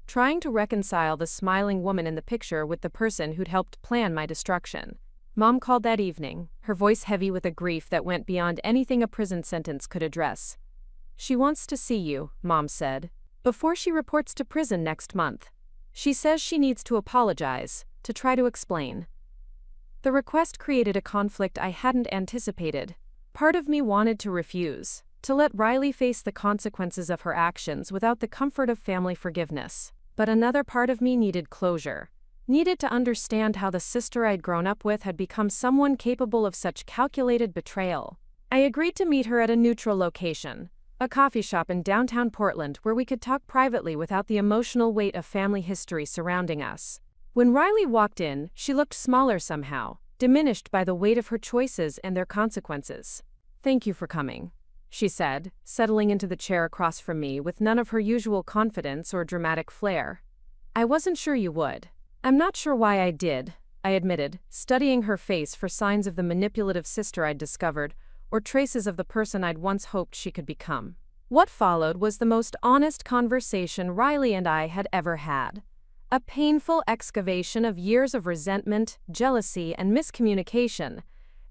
trying to reconcile the smiling woman in the picture with the person who'd helped plan my destruction. Mom called that evening, her voice heavy with a grief that went beyond anything a prison sentence could address. "She wants to see you," Mom said, "before she reports to prison next month. She says she needs to apologize, to try to explain." The request created a conflict I hadn't anticipated. Part of me wanted to refuse, to let Riley face the consequences of her actions without the comfort of family forgiveness. But another part of me needed closure, needed to understand how the sister I'd grown up with had become someone capable of such calculated betrayal. I agreed to meet her at a neutral location, a coffee shop in downtown Portland where we could talk privately without the emotional weight of family history surrounding us. When Riley walked in, she looked smaller somehow, diminished by the weight of her choices and their consequences. "Thank you for coming," she said, settling into the chair across from me with none of her usual confidence or dramatic flair. I wasn't sure you would. I'm not sure why I did, I admitted, studying her face for signs of the manipulative sister I'd discovered, or traces of the person I'd once hoped she could become. What followed was the most honest conversation Riley and I had ever had. A painful excavation of years of resentment, jealousy, and miscommunication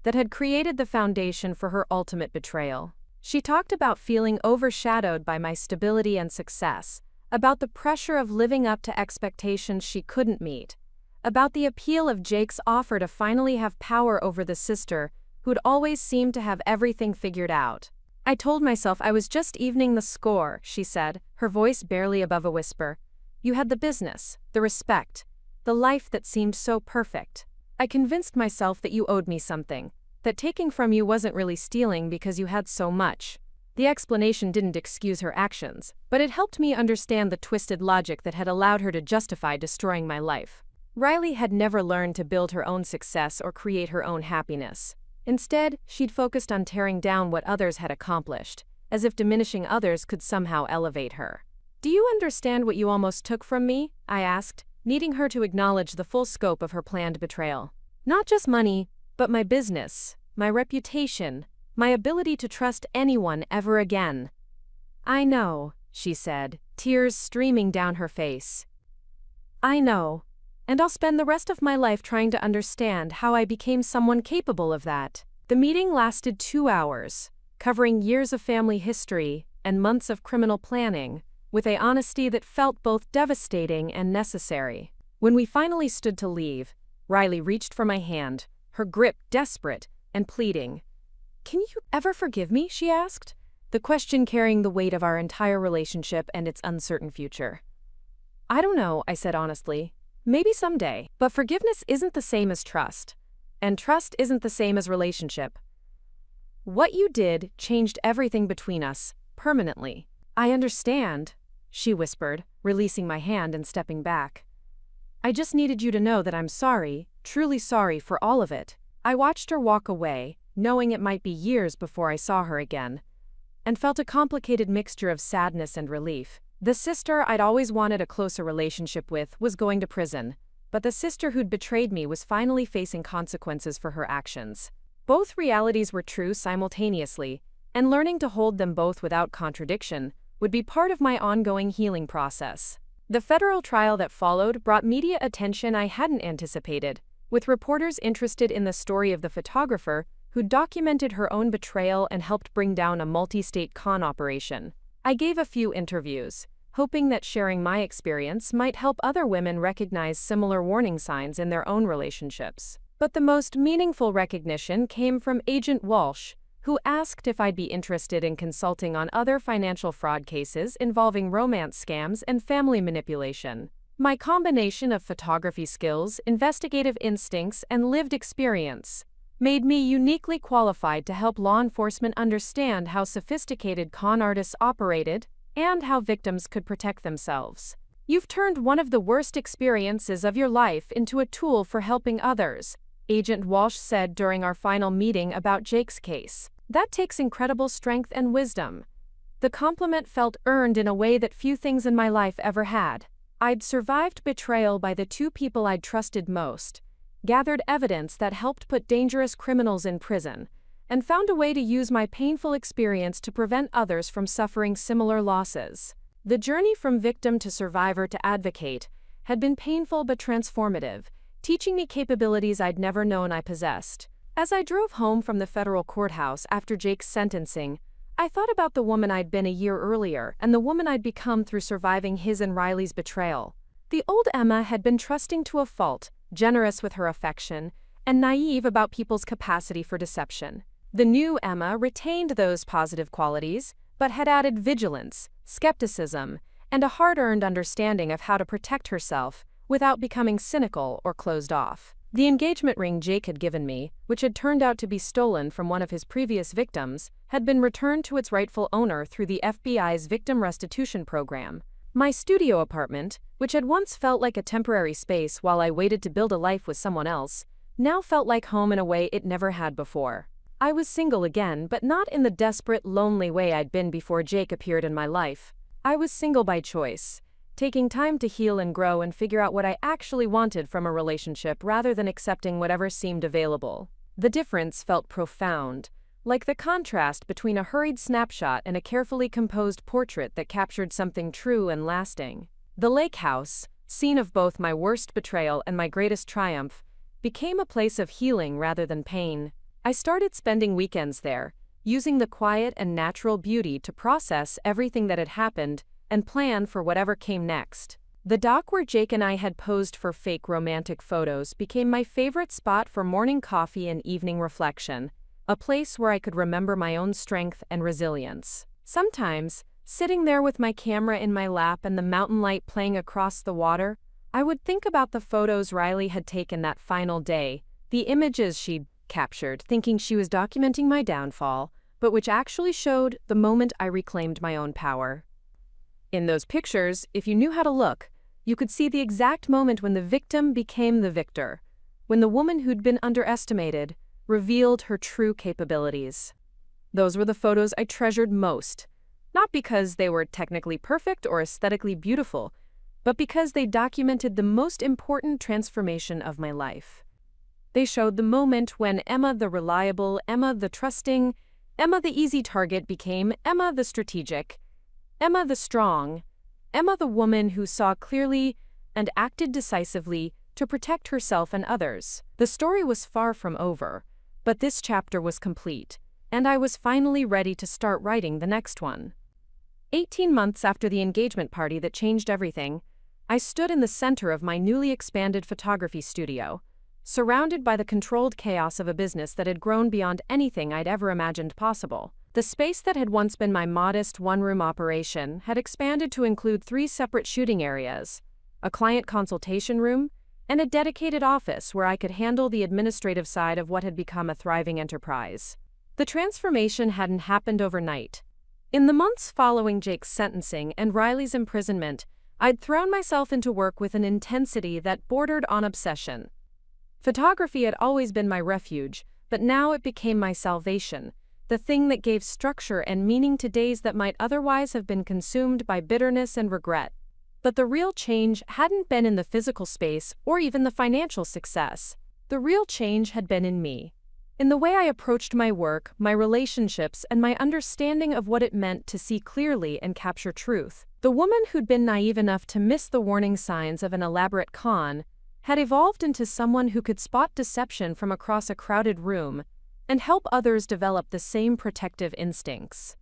that had created the foundation for her ultimate betrayal. She talked about feeling overshadowed by my stability and success, about the pressure of living up to expectations she couldn't meet, about the appeal of Jake's offer to finally have power over the sister who'd always seemed to have everything figured out. I told myself I was just evening the score, she said, her voice barely above a whisper. You had the business, the respect, the life that seemed so perfect. I convinced myself that you owed me something, that taking from you wasn't really stealing because you had so much. The explanation didn't excuse her actions, but it helped me understand the twisted logic that had allowed her to justify destroying my life. Riley had never learned to build her own success or create her own happiness. Instead, she'd focused on tearing down what others had accomplished, as if diminishing others could somehow elevate her. Do you understand what you almost took from me? I asked, needing her to acknowledge the full scope of her planned betrayal. Not just money, but my business, my reputation, my ability to trust anyone ever again. I know, she said, tears streaming down her face. I know. And I'll spend the rest of my life trying to understand how I became someone capable of that. The meeting lasted 2 hours, covering years of family history and months of criminal planning, with an honesty that felt both devastating and necessary. When we finally stood to leave, Riley reached for my hand, her grip desperate and pleading. Can you ever forgive me? She asked, the question carrying the weight of our entire relationship and its uncertain future. I don't know, I said honestly. Maybe someday, but forgiveness isn't the same as trust, and trust isn't the same as relationship. What you did changed everything between us, permanently. I understand, she whispered, releasing my hand and stepping back. I just needed you to know that I'm sorry, truly sorry for all of it. I watched her walk away, knowing it might be years before I saw her again, and felt a complicated mixture of sadness and relief. The sister I'd always wanted a closer relationship with was going to prison, but the sister who'd betrayed me was finally facing consequences for her actions. Both realities were true simultaneously, and learning to hold them both without contradiction would be part of my ongoing healing process. The federal trial that followed brought media attention I hadn't anticipated, with reporters interested in the story of the photographer who documented her own betrayal and helped bring down a multi-state con operation. I gave a few interviews, hoping that sharing my experience might help other women recognize similar warning signs in their own relationships. But the most meaningful recognition came from Agent Walsh, who asked if I'd be interested in consulting on other financial fraud cases involving romance scams and family manipulation. My combination of photography skills, investigative instincts, and lived experience made me uniquely qualified to help law enforcement understand how sophisticated con artists operated and how victims could protect themselves. You've turned one of the worst experiences of your life into a tool for helping others, Agent Walsh said during our final meeting about Jake's case. That takes incredible strength and wisdom. The compliment felt earned in a way that few things in my life ever had. I'd survived betrayal by the two people I'd trusted most, gathered evidence that helped put dangerous criminals in prison, and found a way to use my painful experience to prevent others from suffering similar losses. The journey from victim to survivor to advocate had been painful but transformative, teaching me capabilities I'd never known I possessed. As I drove home from the federal courthouse after Jake's sentencing, I thought about the woman I'd been a year earlier and the woman I'd become through surviving his and Riley's betrayal. The old Emma had been trusting to a fault, generous with her affection, and naive about people's capacity for deception. The new Emma retained those positive qualities, but had added vigilance, skepticism, and a hard-earned understanding of how to protect herself without becoming cynical or closed off. The engagement ring Jake had given me, which had turned out to be stolen from one of his previous victims, had been returned to its rightful owner through the FBI's Victim Restitution Program. My studio apartment, which had once felt like a temporary space while I waited to build a life with someone else, now felt like home in a way it never had before. I was single again, but not in the desperate, lonely way I'd been before Jake appeared in my life. I was single by choice, taking time to heal and grow and figure out what I actually wanted from a relationship rather than accepting whatever seemed available. The difference felt profound, like the contrast between a hurried snapshot and a carefully composed portrait that captured something true and lasting. The lake house, scene of both my worst betrayal and my greatest triumph, became a place of healing rather than pain. I started spending weekends there, using the quiet and natural beauty to process everything that had happened and plan for whatever came next. The dock where Jake and I had posed for fake romantic photos became my favorite spot for morning coffee and evening reflection, a place where I could remember my own strength and resilience. Sometimes, sitting there with my camera in my lap and the mountain light playing across the water, I would think about the photos Riley had taken that final day, the images she'd captured, thinking she was documenting my downfall, but which actually showed the moment I reclaimed my own power. In those pictures, if you knew how to look, you could see the exact moment when the victim became the victor, when the woman who'd been underestimated revealed her true capabilities. Those were the photos I treasured most, not because they were technically perfect or aesthetically beautiful, but because they documented the most important transformation of my life. They showed the moment when Emma the reliable, Emma the trusting, Emma the easy target became Emma the strategic, Emma the strong, Emma the woman who saw clearly and acted decisively to protect herself and others. The story was far from over, but this chapter was complete, and I was finally ready to start writing the next one. 18 months after the engagement party that changed everything, I stood in the center of my newly expanded photography studio, surrounded by the controlled chaos of a business that had grown beyond anything I'd ever imagined possible. The space that had once been my modest one-room operation had expanded to include 3 separate shooting areas, a client consultation room, and a dedicated office where I could handle the administrative side of what had become a thriving enterprise. The transformation hadn't happened overnight. In the months following Jake's sentencing and Riley's imprisonment, I'd thrown myself into work with an intensity that bordered on obsession. Photography had always been my refuge, but now it became my salvation, the thing that gave structure and meaning to days that might otherwise have been consumed by bitterness and regret. But the real change hadn't been in the physical space or even the financial success. The real change had been in me, in the way I approached my work, my relationships, and my understanding of what it meant to see clearly and capture truth. The woman who'd been naive enough to miss the warning signs of an elaborate con had evolved into someone who could spot deception from across a crowded room and help others develop the same protective instincts.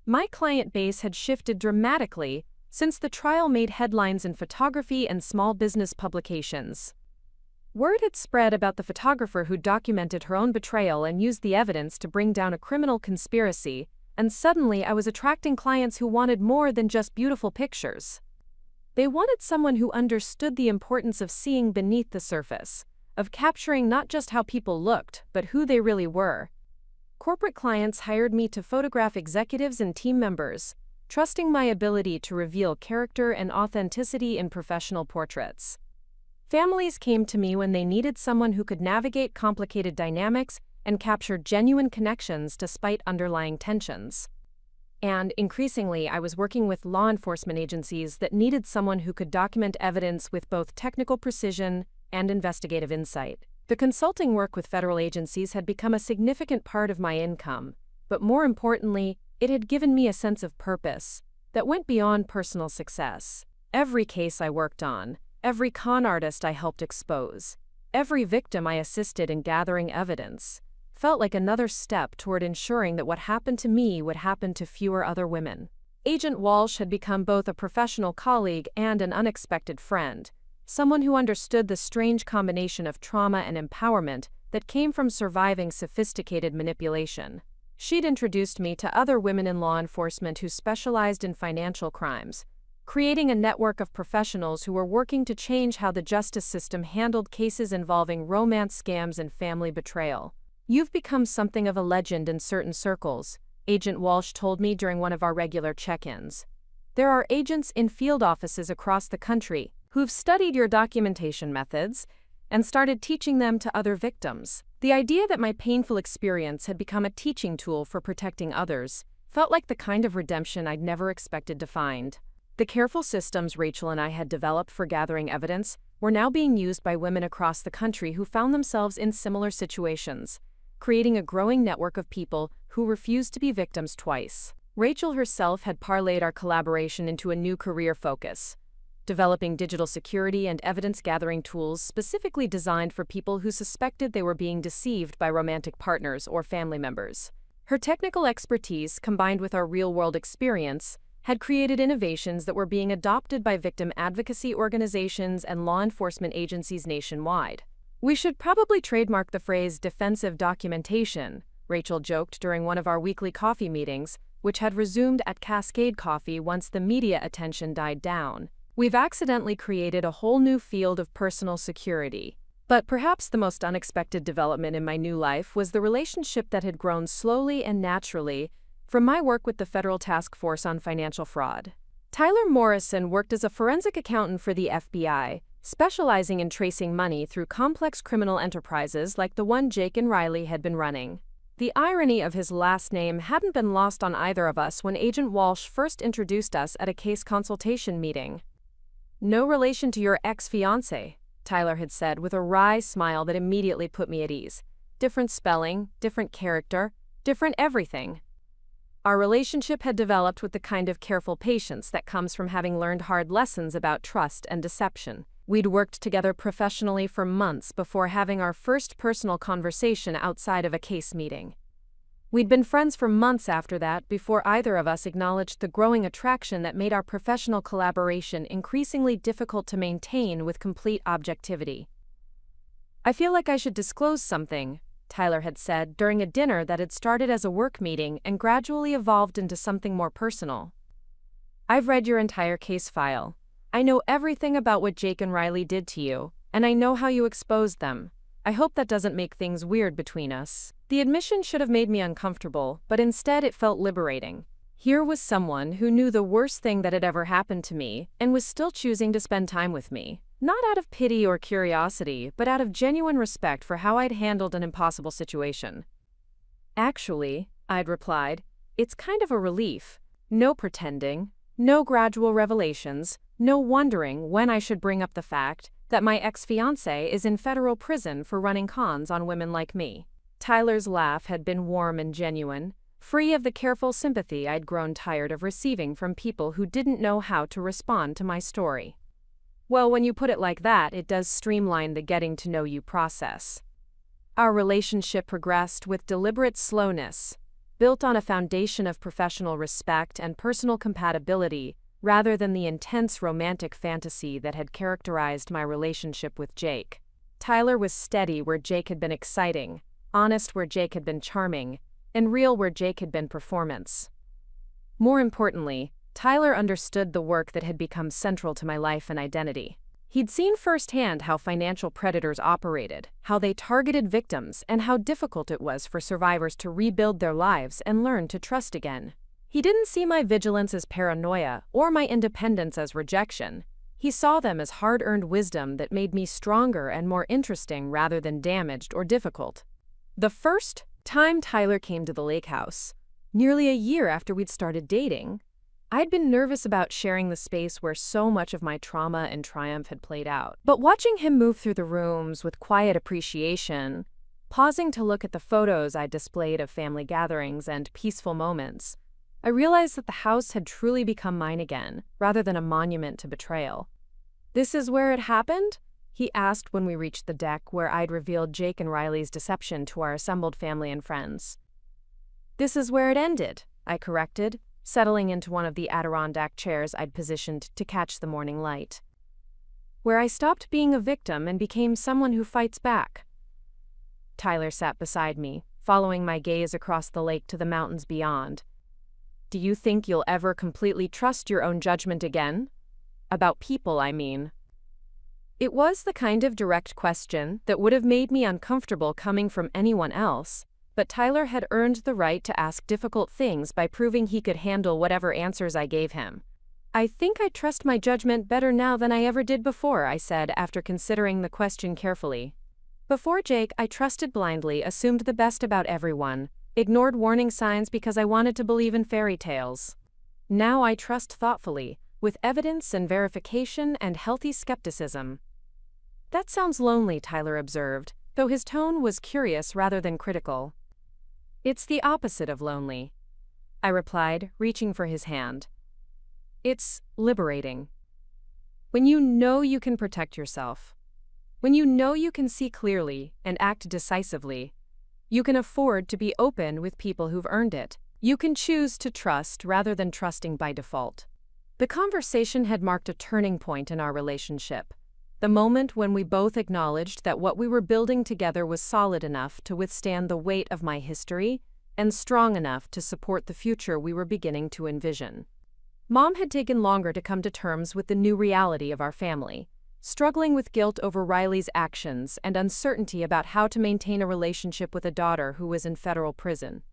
My client base had shifted dramatically since the trial made headlines in photography and small business publications. Word had spread about the photographer who documented her own betrayal and used the evidence to bring down a criminal conspiracy, and suddenly I was attracting clients who wanted more than just beautiful pictures. They wanted someone who understood the importance of seeing beneath the surface, of capturing not just how people looked, but who they really were. Corporate clients hired me to photograph executives and team members, trusting my ability to reveal character and authenticity in professional portraits. Families came to me when they needed someone who could navigate complicated dynamics and capture genuine connections despite underlying tensions. And increasingly, I was working with law enforcement agencies that needed someone who could document evidence with both technical precision and investigative insight. The consulting work with federal agencies had become a significant part of my income, but more importantly, it had given me a sense of purpose that went beyond personal success. Every case I worked on, every con artist I helped expose, every victim I assisted in gathering evidence, felt like another step toward ensuring that what happened to me would happen to fewer other women. Agent Walsh had become both a professional colleague and an unexpected friend, someone who understood the strange combination of trauma and empowerment that came from surviving sophisticated manipulation. She'd introduced me to other women in law enforcement who specialized in financial crimes, creating a network of professionals who were working to change how the justice system handled cases involving romance scams and family betrayal. "You've become something of a legend in certain circles," Agent Walsh told me during one of our regular check-ins. "There are agents in field offices across the country who've studied your documentation methods and started teaching them to other victims." The idea that my painful experience had become a teaching tool for protecting others felt like the kind of redemption I'd never expected to find. The careful systems Rachel and I had developed for gathering evidence were now being used by women across the country who found themselves in similar situations, creating a growing network of people who refused to be victims twice. Rachel herself had parlayed our collaboration into a new career focus, developing digital security and evidence-gathering tools specifically designed for people who suspected they were being deceived by romantic partners or family members. Her technical expertise, combined with our real-world experience, had created innovations that were being adopted by victim advocacy organizations and law enforcement agencies nationwide. "We should probably trademark the phrase defensive documentation," Rachel joked during one of our weekly coffee meetings, which had resumed at Cascade Coffee once the media attention died down. "We've accidentally created a whole new field of personal security." But perhaps the most unexpected development in my new life was the relationship that had grown slowly and naturally from my work with the Federal Task Force on Financial Fraud. Tyler Morrison worked as a forensic accountant for the FBI, specializing in tracing money through complex criminal enterprises like the one Jake and Riley had been running. The irony of his last name hadn't been lost on either of us when Agent Walsh first introduced us at a case consultation meeting. "No relation to your ex-fiancé," Tyler had said with a wry smile that immediately put me at ease. Different spelling, different character, different everything. Our relationship had developed with the kind of careful patience that comes from having learned hard lessons about trust and deception. We'd worked together professionally for months before having our first personal conversation outside of a case meeting. We'd been friends for months after that before either of us acknowledged the growing attraction that made our professional collaboration increasingly difficult to maintain with complete objectivity. "I feel like I should disclose something," Tyler had said during a dinner that had started as a work meeting and gradually evolved into something more personal. "I've read your entire case file. I know everything about what Jake and Riley did to you, and I know how you exposed them. I hope that doesn't make things weird between us." The admission should have made me uncomfortable, but instead it felt liberating. Here was someone who knew the worst thing that had ever happened to me and was still choosing to spend time with me. Not out of pity or curiosity, but out of genuine respect for how I'd handled an impossible situation. "Actually," I'd replied, "it's kind of a relief. No pretending, no gradual revelations, no wondering when I should bring up the fact that my ex-fiancé is in federal prison for running cons on women like me." Tyler's laugh had been warm and genuine, free of the careful sympathy I'd grown tired of receiving from people who didn't know how to respond to my story. "Well, when you put it like that, it does streamline the getting-to-know-you process." Our relationship progressed with deliberate slowness, built on a foundation of professional respect and personal compatibility, rather than the intense romantic fantasy that had characterized my relationship with Jake. Tyler was steady where Jake had been exciting, honest where Jake had been charming, and real where Jake had been performance. More importantly, Tyler understood the work that had become central to my life and identity. He'd seen firsthand how financial predators operated, how they targeted victims, and how difficult it was for survivors to rebuild their lives and learn to trust again. He didn't see my vigilance as paranoia or my independence as rejection. He saw them as hard-earned wisdom that made me stronger and more interesting rather than damaged or difficult. The first time Tyler came to the lake house, nearly a year after we'd started dating, I'd been nervous about sharing the space where so much of my trauma and triumph had played out. But watching him move through the rooms with quiet appreciation, pausing to look at the photos I'd displayed of family gatherings and peaceful moments, I realized that the house had truly become mine again, rather than a monument to betrayal. "This is where it happened?" he asked when we reached the deck where I'd revealed Jake and Riley's deception to our assembled family and friends. "This is where it ended," I corrected, settling into one of the Adirondack chairs I'd positioned to catch the morning light. "Where I stopped being a victim and became someone who fights back." Tyler sat beside me, following my gaze across the lake to the mountains beyond. "Do you think you'll ever completely trust your own judgment again? About people, I mean." It was the kind of direct question that would have made me uncomfortable coming from anyone else, but Tyler had earned the right to ask difficult things by proving he could handle whatever answers I gave him. "I think I trust my judgment better now than I ever did before," I said after considering the question carefully. Before Jake, I trusted blindly, assumed the best about everyone, ignored warning signs because I wanted to believe in fairy tales. Now I trust thoughtfully, with evidence and verification and healthy skepticism. That sounds lonely, Tyler observed, though his tone was curious rather than critical. It's the opposite of lonely, I replied, reaching for his hand. It's liberating. When you know you can protect yourself, when you know you can see clearly and act decisively, you can afford to be open with people who've earned it. You can choose to trust rather than trusting by default. The conversation had marked a turning point in our relationship, the moment when we both acknowledged that what we were building together was solid enough to withstand the weight of my history and strong enough to support the future we were beginning to envision. Mom had taken longer to come to terms with the new reality of our family, struggling with guilt over Riley's actions and uncertainty about how to maintain a relationship with a daughter who was in federal prison.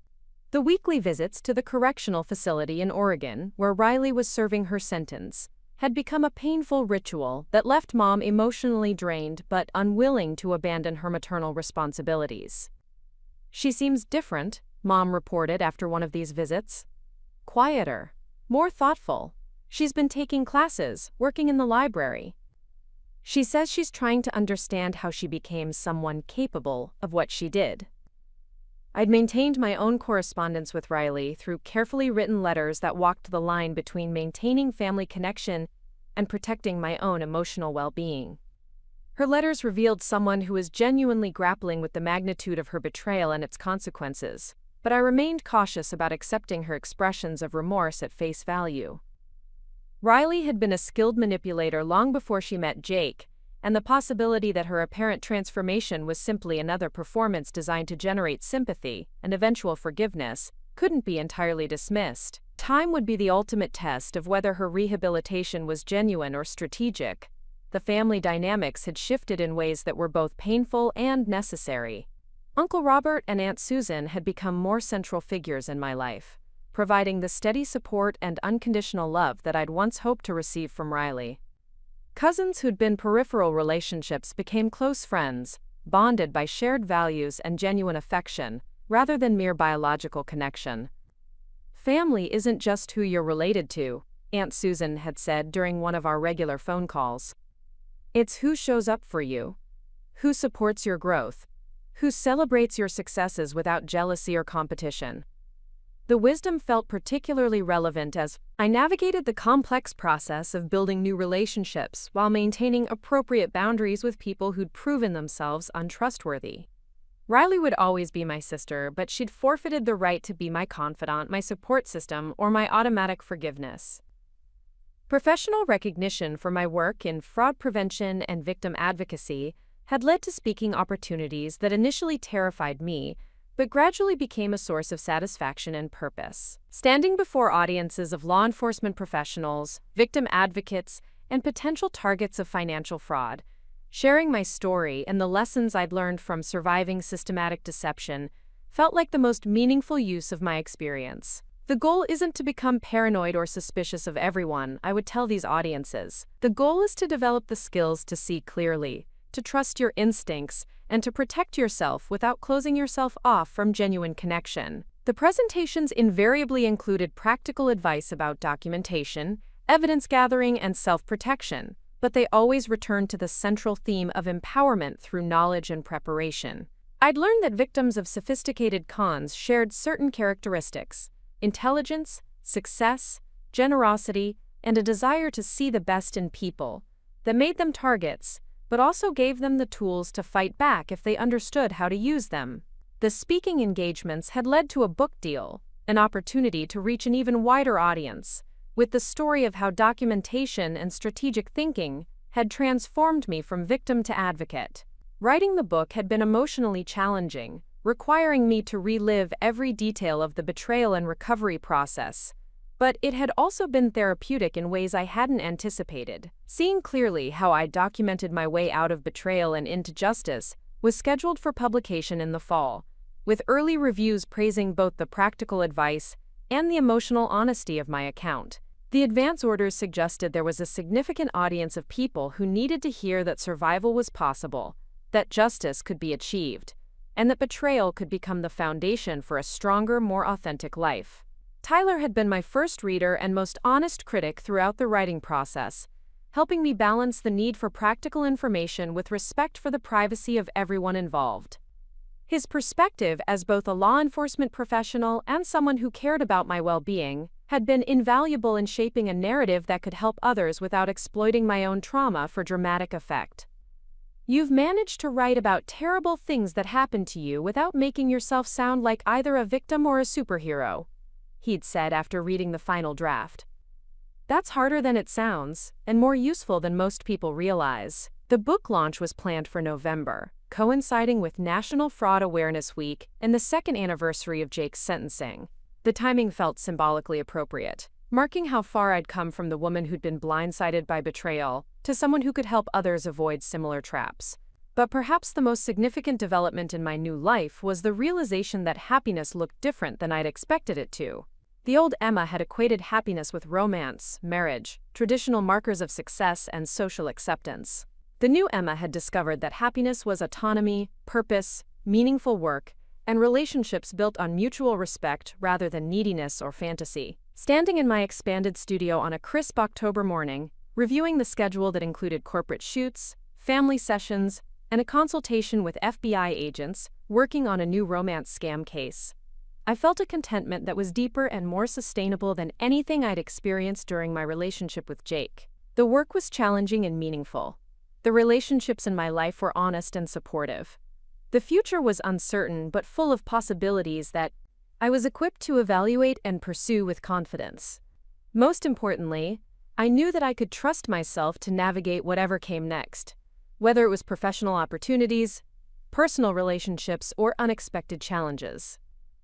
The weekly visits to the correctional facility in Oregon, where Riley was serving her sentence, had become a painful ritual that left Mom emotionally drained but unwilling to abandon her maternal responsibilities. She seems different, Mom reported after one of these visits. Quieter, more thoughtful. She's been taking classes, working in the library. She says she's trying to understand how she became someone capable of what she did. I'd maintained my own correspondence with Riley through carefully written letters that walked the line between maintaining family connection and protecting my own emotional well-being. Her letters revealed someone who was genuinely grappling with the magnitude of her betrayal and its consequences, but I remained cautious about accepting her expressions of remorse at face value. Riley had been a skilled manipulator long before she met Jake, and the possibility that her apparent transformation was simply another performance designed to generate sympathy and eventual forgiveness couldn't be entirely dismissed. Time would be the ultimate test of whether her rehabilitation was genuine or strategic. The family dynamics had shifted in ways that were both painful and necessary. Uncle Robert and Aunt Susan had become more central figures in my life, providing the steady support and unconditional love that I'd once hoped to receive from Riley. Cousins who'd been peripheral relationships became close friends, bonded by shared values and genuine affection, rather than mere biological connection. Family isn't just who you're related to, Aunt Susan had said during one of our regular phone calls. It's who shows up for you, who supports your growth, who celebrates your successes without jealousy or competition. The wisdom felt particularly relevant as I navigated the complex process of building new relationships while maintaining appropriate boundaries with people who'd proven themselves untrustworthy. Riley would always be my sister, but she'd forfeited the right to be my confidant, my support system, or my automatic forgiveness. Professional recognition for my work in fraud prevention and victim advocacy had led to speaking opportunities that initially terrified me, but gradually became a source of satisfaction and purpose. Standing before audiences of law enforcement professionals, victim advocates, and potential targets of financial fraud, sharing my story and the lessons I'd learned from surviving systematic deception felt like the most meaningful use of my experience. The goal isn't to become paranoid or suspicious of everyone, I would tell these audiences. The goal is to develop the skills to see clearly, to trust your instincts, and to protect yourself without closing yourself off from genuine connection. The presentations invariably included practical advice about documentation, evidence gathering, and self-protection, but they always returned to the central theme of empowerment through knowledge and preparation. I'd learned that victims of sophisticated cons shared certain characteristics: intelligence, success, generosity, and a desire to see the best in people that made them targets, but also gave them the tools to fight back if they understood how to use them. The speaking engagements had led to a book deal, an opportunity to reach an even wider audience, with the story of how documentation and strategic thinking had transformed me from victim to advocate. Writing the book had been emotionally challenging, requiring me to relive every detail of the betrayal and recovery process, but it had also been therapeutic in ways I hadn't anticipated. Seeing clearly how I documented my way out of betrayal and into justice was scheduled for publication in the fall, with early reviews praising both the practical advice and the emotional honesty of my account. The advance orders suggested there was a significant audience of people who needed to hear that survival was possible, that justice could be achieved, and that betrayal could become the foundation for a stronger, more authentic life. Tyler had been my first reader and most honest critic throughout the writing process, helping me balance the need for practical information with respect for the privacy of everyone involved. His perspective as both a law enforcement professional and someone who cared about my well-being had been invaluable in shaping a narrative that could help others without exploiting my own trauma for dramatic effect. You've managed to write about terrible things that happened to you without making yourself sound like either a victim or a superhero, he'd said after reading the final draft. That's harder than it sounds, and more useful than most people realize. The book launch was planned for November, coinciding with National Fraud Awareness Week and the second anniversary of Jake's sentencing. The timing felt symbolically appropriate, marking how far I'd come from the woman who'd been blindsided by betrayal to someone who could help others avoid similar traps. But perhaps the most significant development in my new life was the realization that happiness looked different than I'd expected it to. The old Emma had equated happiness with romance, marriage, traditional markers of success, and social acceptance. The new Emma had discovered that happiness was autonomy, purpose, meaningful work, and relationships built on mutual respect rather than neediness or fantasy. Standing in my expanded studio on a crisp October morning, reviewing the schedule that included corporate shoots, family sessions, and a consultation with FBI agents working on a new romance scam case, I felt a contentment that was deeper and more sustainable than anything I'd experienced during my relationship with Jake. The work was challenging and meaningful. The relationships in my life were honest and supportive. The future was uncertain but full of possibilities that I was equipped to evaluate and pursue with confidence. Most importantly, I knew that I could trust myself to navigate whatever came next, whether it was professional opportunities, personal relationships, or unexpected challenges.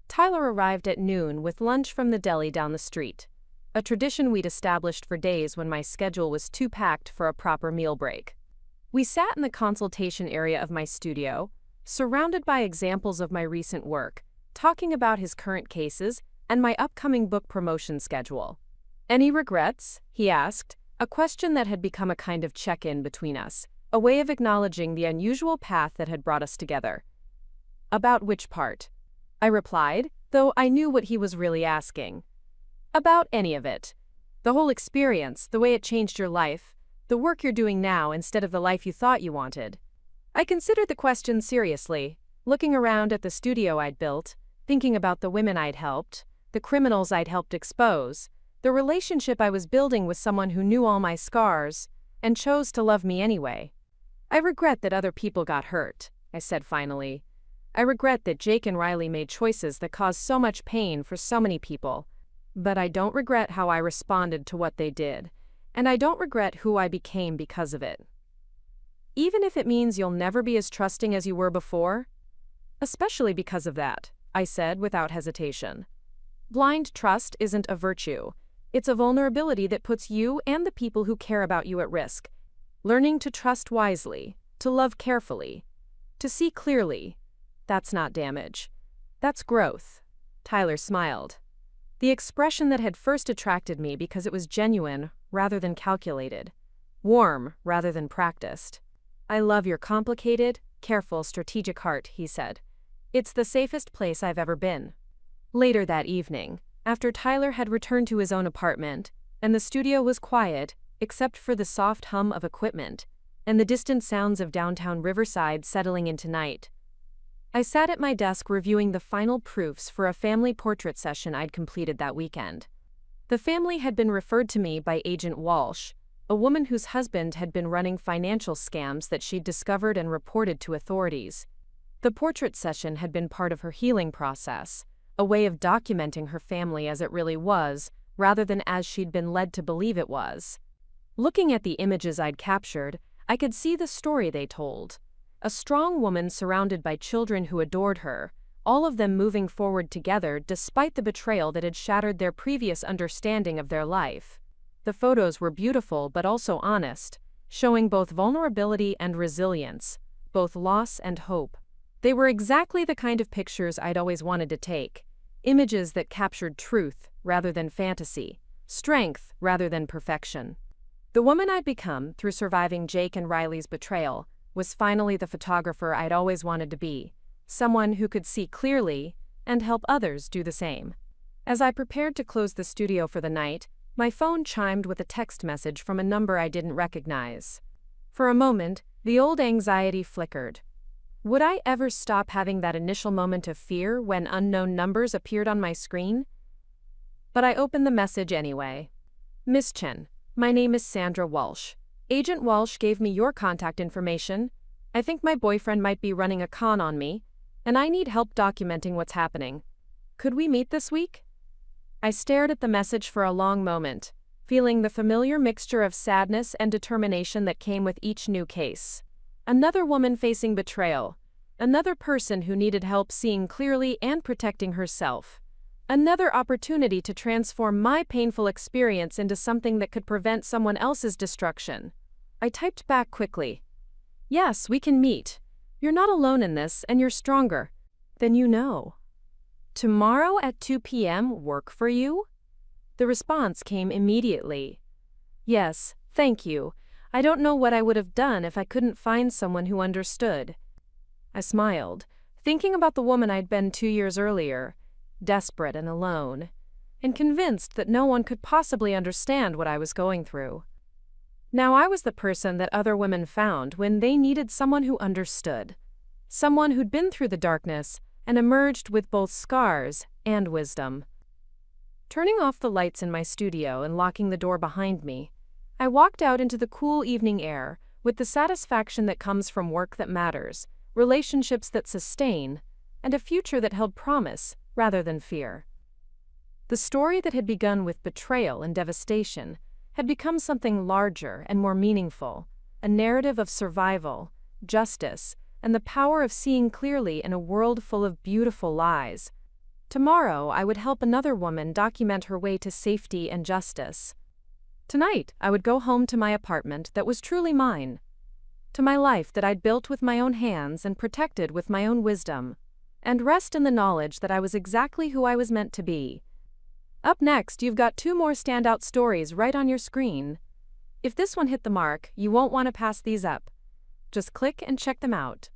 Tyler arrived at noon with lunch from the deli down the street, a tradition we'd established for days when my schedule was too packed for a proper meal break. We sat in the consultation area of my studio, surrounded by examples of my recent work, talking about his current cases and my upcoming book promotion schedule. "Any regrets?" he asked, a question that had become a kind of check-in between us, a way of acknowledging the unusual path that had brought us together. "About which part?" I replied, though I knew what he was really asking. "About any of it. The whole experience, the way it changed your life, the work you're doing now instead of the life you thought you wanted." I considered the question seriously, looking around at the studio I'd built, thinking about the women I'd helped, the criminals I'd helped expose, the relationship I was building with someone who knew all my scars and chose to love me anyway. "I regret that other people got hurt," I said finally. "I regret that Jake and Riley made choices that caused so much pain for so many people. But I don't regret how I responded to what they did, and I don't regret who I became because of it. Even if it means you'll never be as trusting as you were before?" "Especially because of that," I said without hesitation. "Blind trust isn't a virtue. It's a vulnerability that puts you and the people who care about you at risk. Learning to trust wisely, to love carefully, to see clearly, that's not damage. That's growth." Tyler smiled. The expression that had first attracted me because it was genuine rather than calculated, warm rather than practiced. "I love your complicated, careful, strategic heart," he said. "It's the safest place I've ever been." Later that evening, after Tyler had returned to his own apartment, and the studio was quiet except for the soft hum of equipment and the distant sounds of downtown Riverside settling into night, I sat at my desk reviewing the final proofs for a family portrait session I'd completed that weekend. The family had been referred to me by Agent Walsh, a woman whose husband had been running financial scams that she'd discovered and reported to authorities. The portrait session had been part of her healing process, a way of documenting her family as it really was, rather than as she'd been led to believe it was. Looking at the images I'd captured, I could see the story they told. A strong woman surrounded by children who adored her, all of them moving forward together despite the betrayal that had shattered their previous understanding of their life. The photos were beautiful but also honest, showing both vulnerability and resilience, both loss and hope. They were exactly the kind of pictures I'd always wanted to take, images that captured truth rather than fantasy, strength rather than perfection. The woman I'd become through surviving Jake and Riley's betrayal was finally the photographer I'd always wanted to be, someone who could see clearly and help others do the same. As I prepared to close the studio for the night, my phone chimed with a text message from a number I didn't recognize. For a moment, the old anxiety flickered. Would I ever stop having that initial moment of fear when unknown numbers appeared on my screen? But I opened the message anyway. Miss Chen, my name is Sandra Walsh. Agent Walsh gave me your contact information. I think my boyfriend might be running a con on me, and I need help documenting what's happening. Could we meet this week? I stared at the message for a long moment, feeling the familiar mixture of sadness and determination that came with each new case. Another woman facing betrayal. Another person who needed help seeing clearly and protecting herself. Another opportunity to transform my painful experience into something that could prevent someone else's destruction. I typed back quickly. Yes, we can meet. You're not alone in this, and you're stronger than you know. Tomorrow at 2 p.m. work for you? The response came immediately. Yes, thank you. I don't know what I would have done if I couldn't find someone who understood. I smiled, thinking about the woman I'd been 2 years earlier, desperate and alone, and convinced that no one could possibly understand what I was going through. Now I was the person that other women found when they needed someone who understood. Someone who'd been through the darkness and emerged with both scars and wisdom. Turning off the lights in my studio and locking the door behind me, I walked out into the cool evening air with the satisfaction that comes from work that matters, relationships that sustain, and a future that held promise rather than fear. The story that had begun with betrayal and devastation had become something larger and more meaningful, a narrative of survival, justice, and the power of seeing clearly in a world full of beautiful lies. Tomorrow, I would help another woman document her way to safety and justice. Tonight, I would go home to my apartment that was truly mine, to my life that I'd built with my own hands and protected with my own wisdom, and rest in the knowledge that I was exactly who I was meant to be. Up next, you've got 2 more standout stories right on your screen. If this one hit the mark, you won't want to pass these up. Just click and check them out.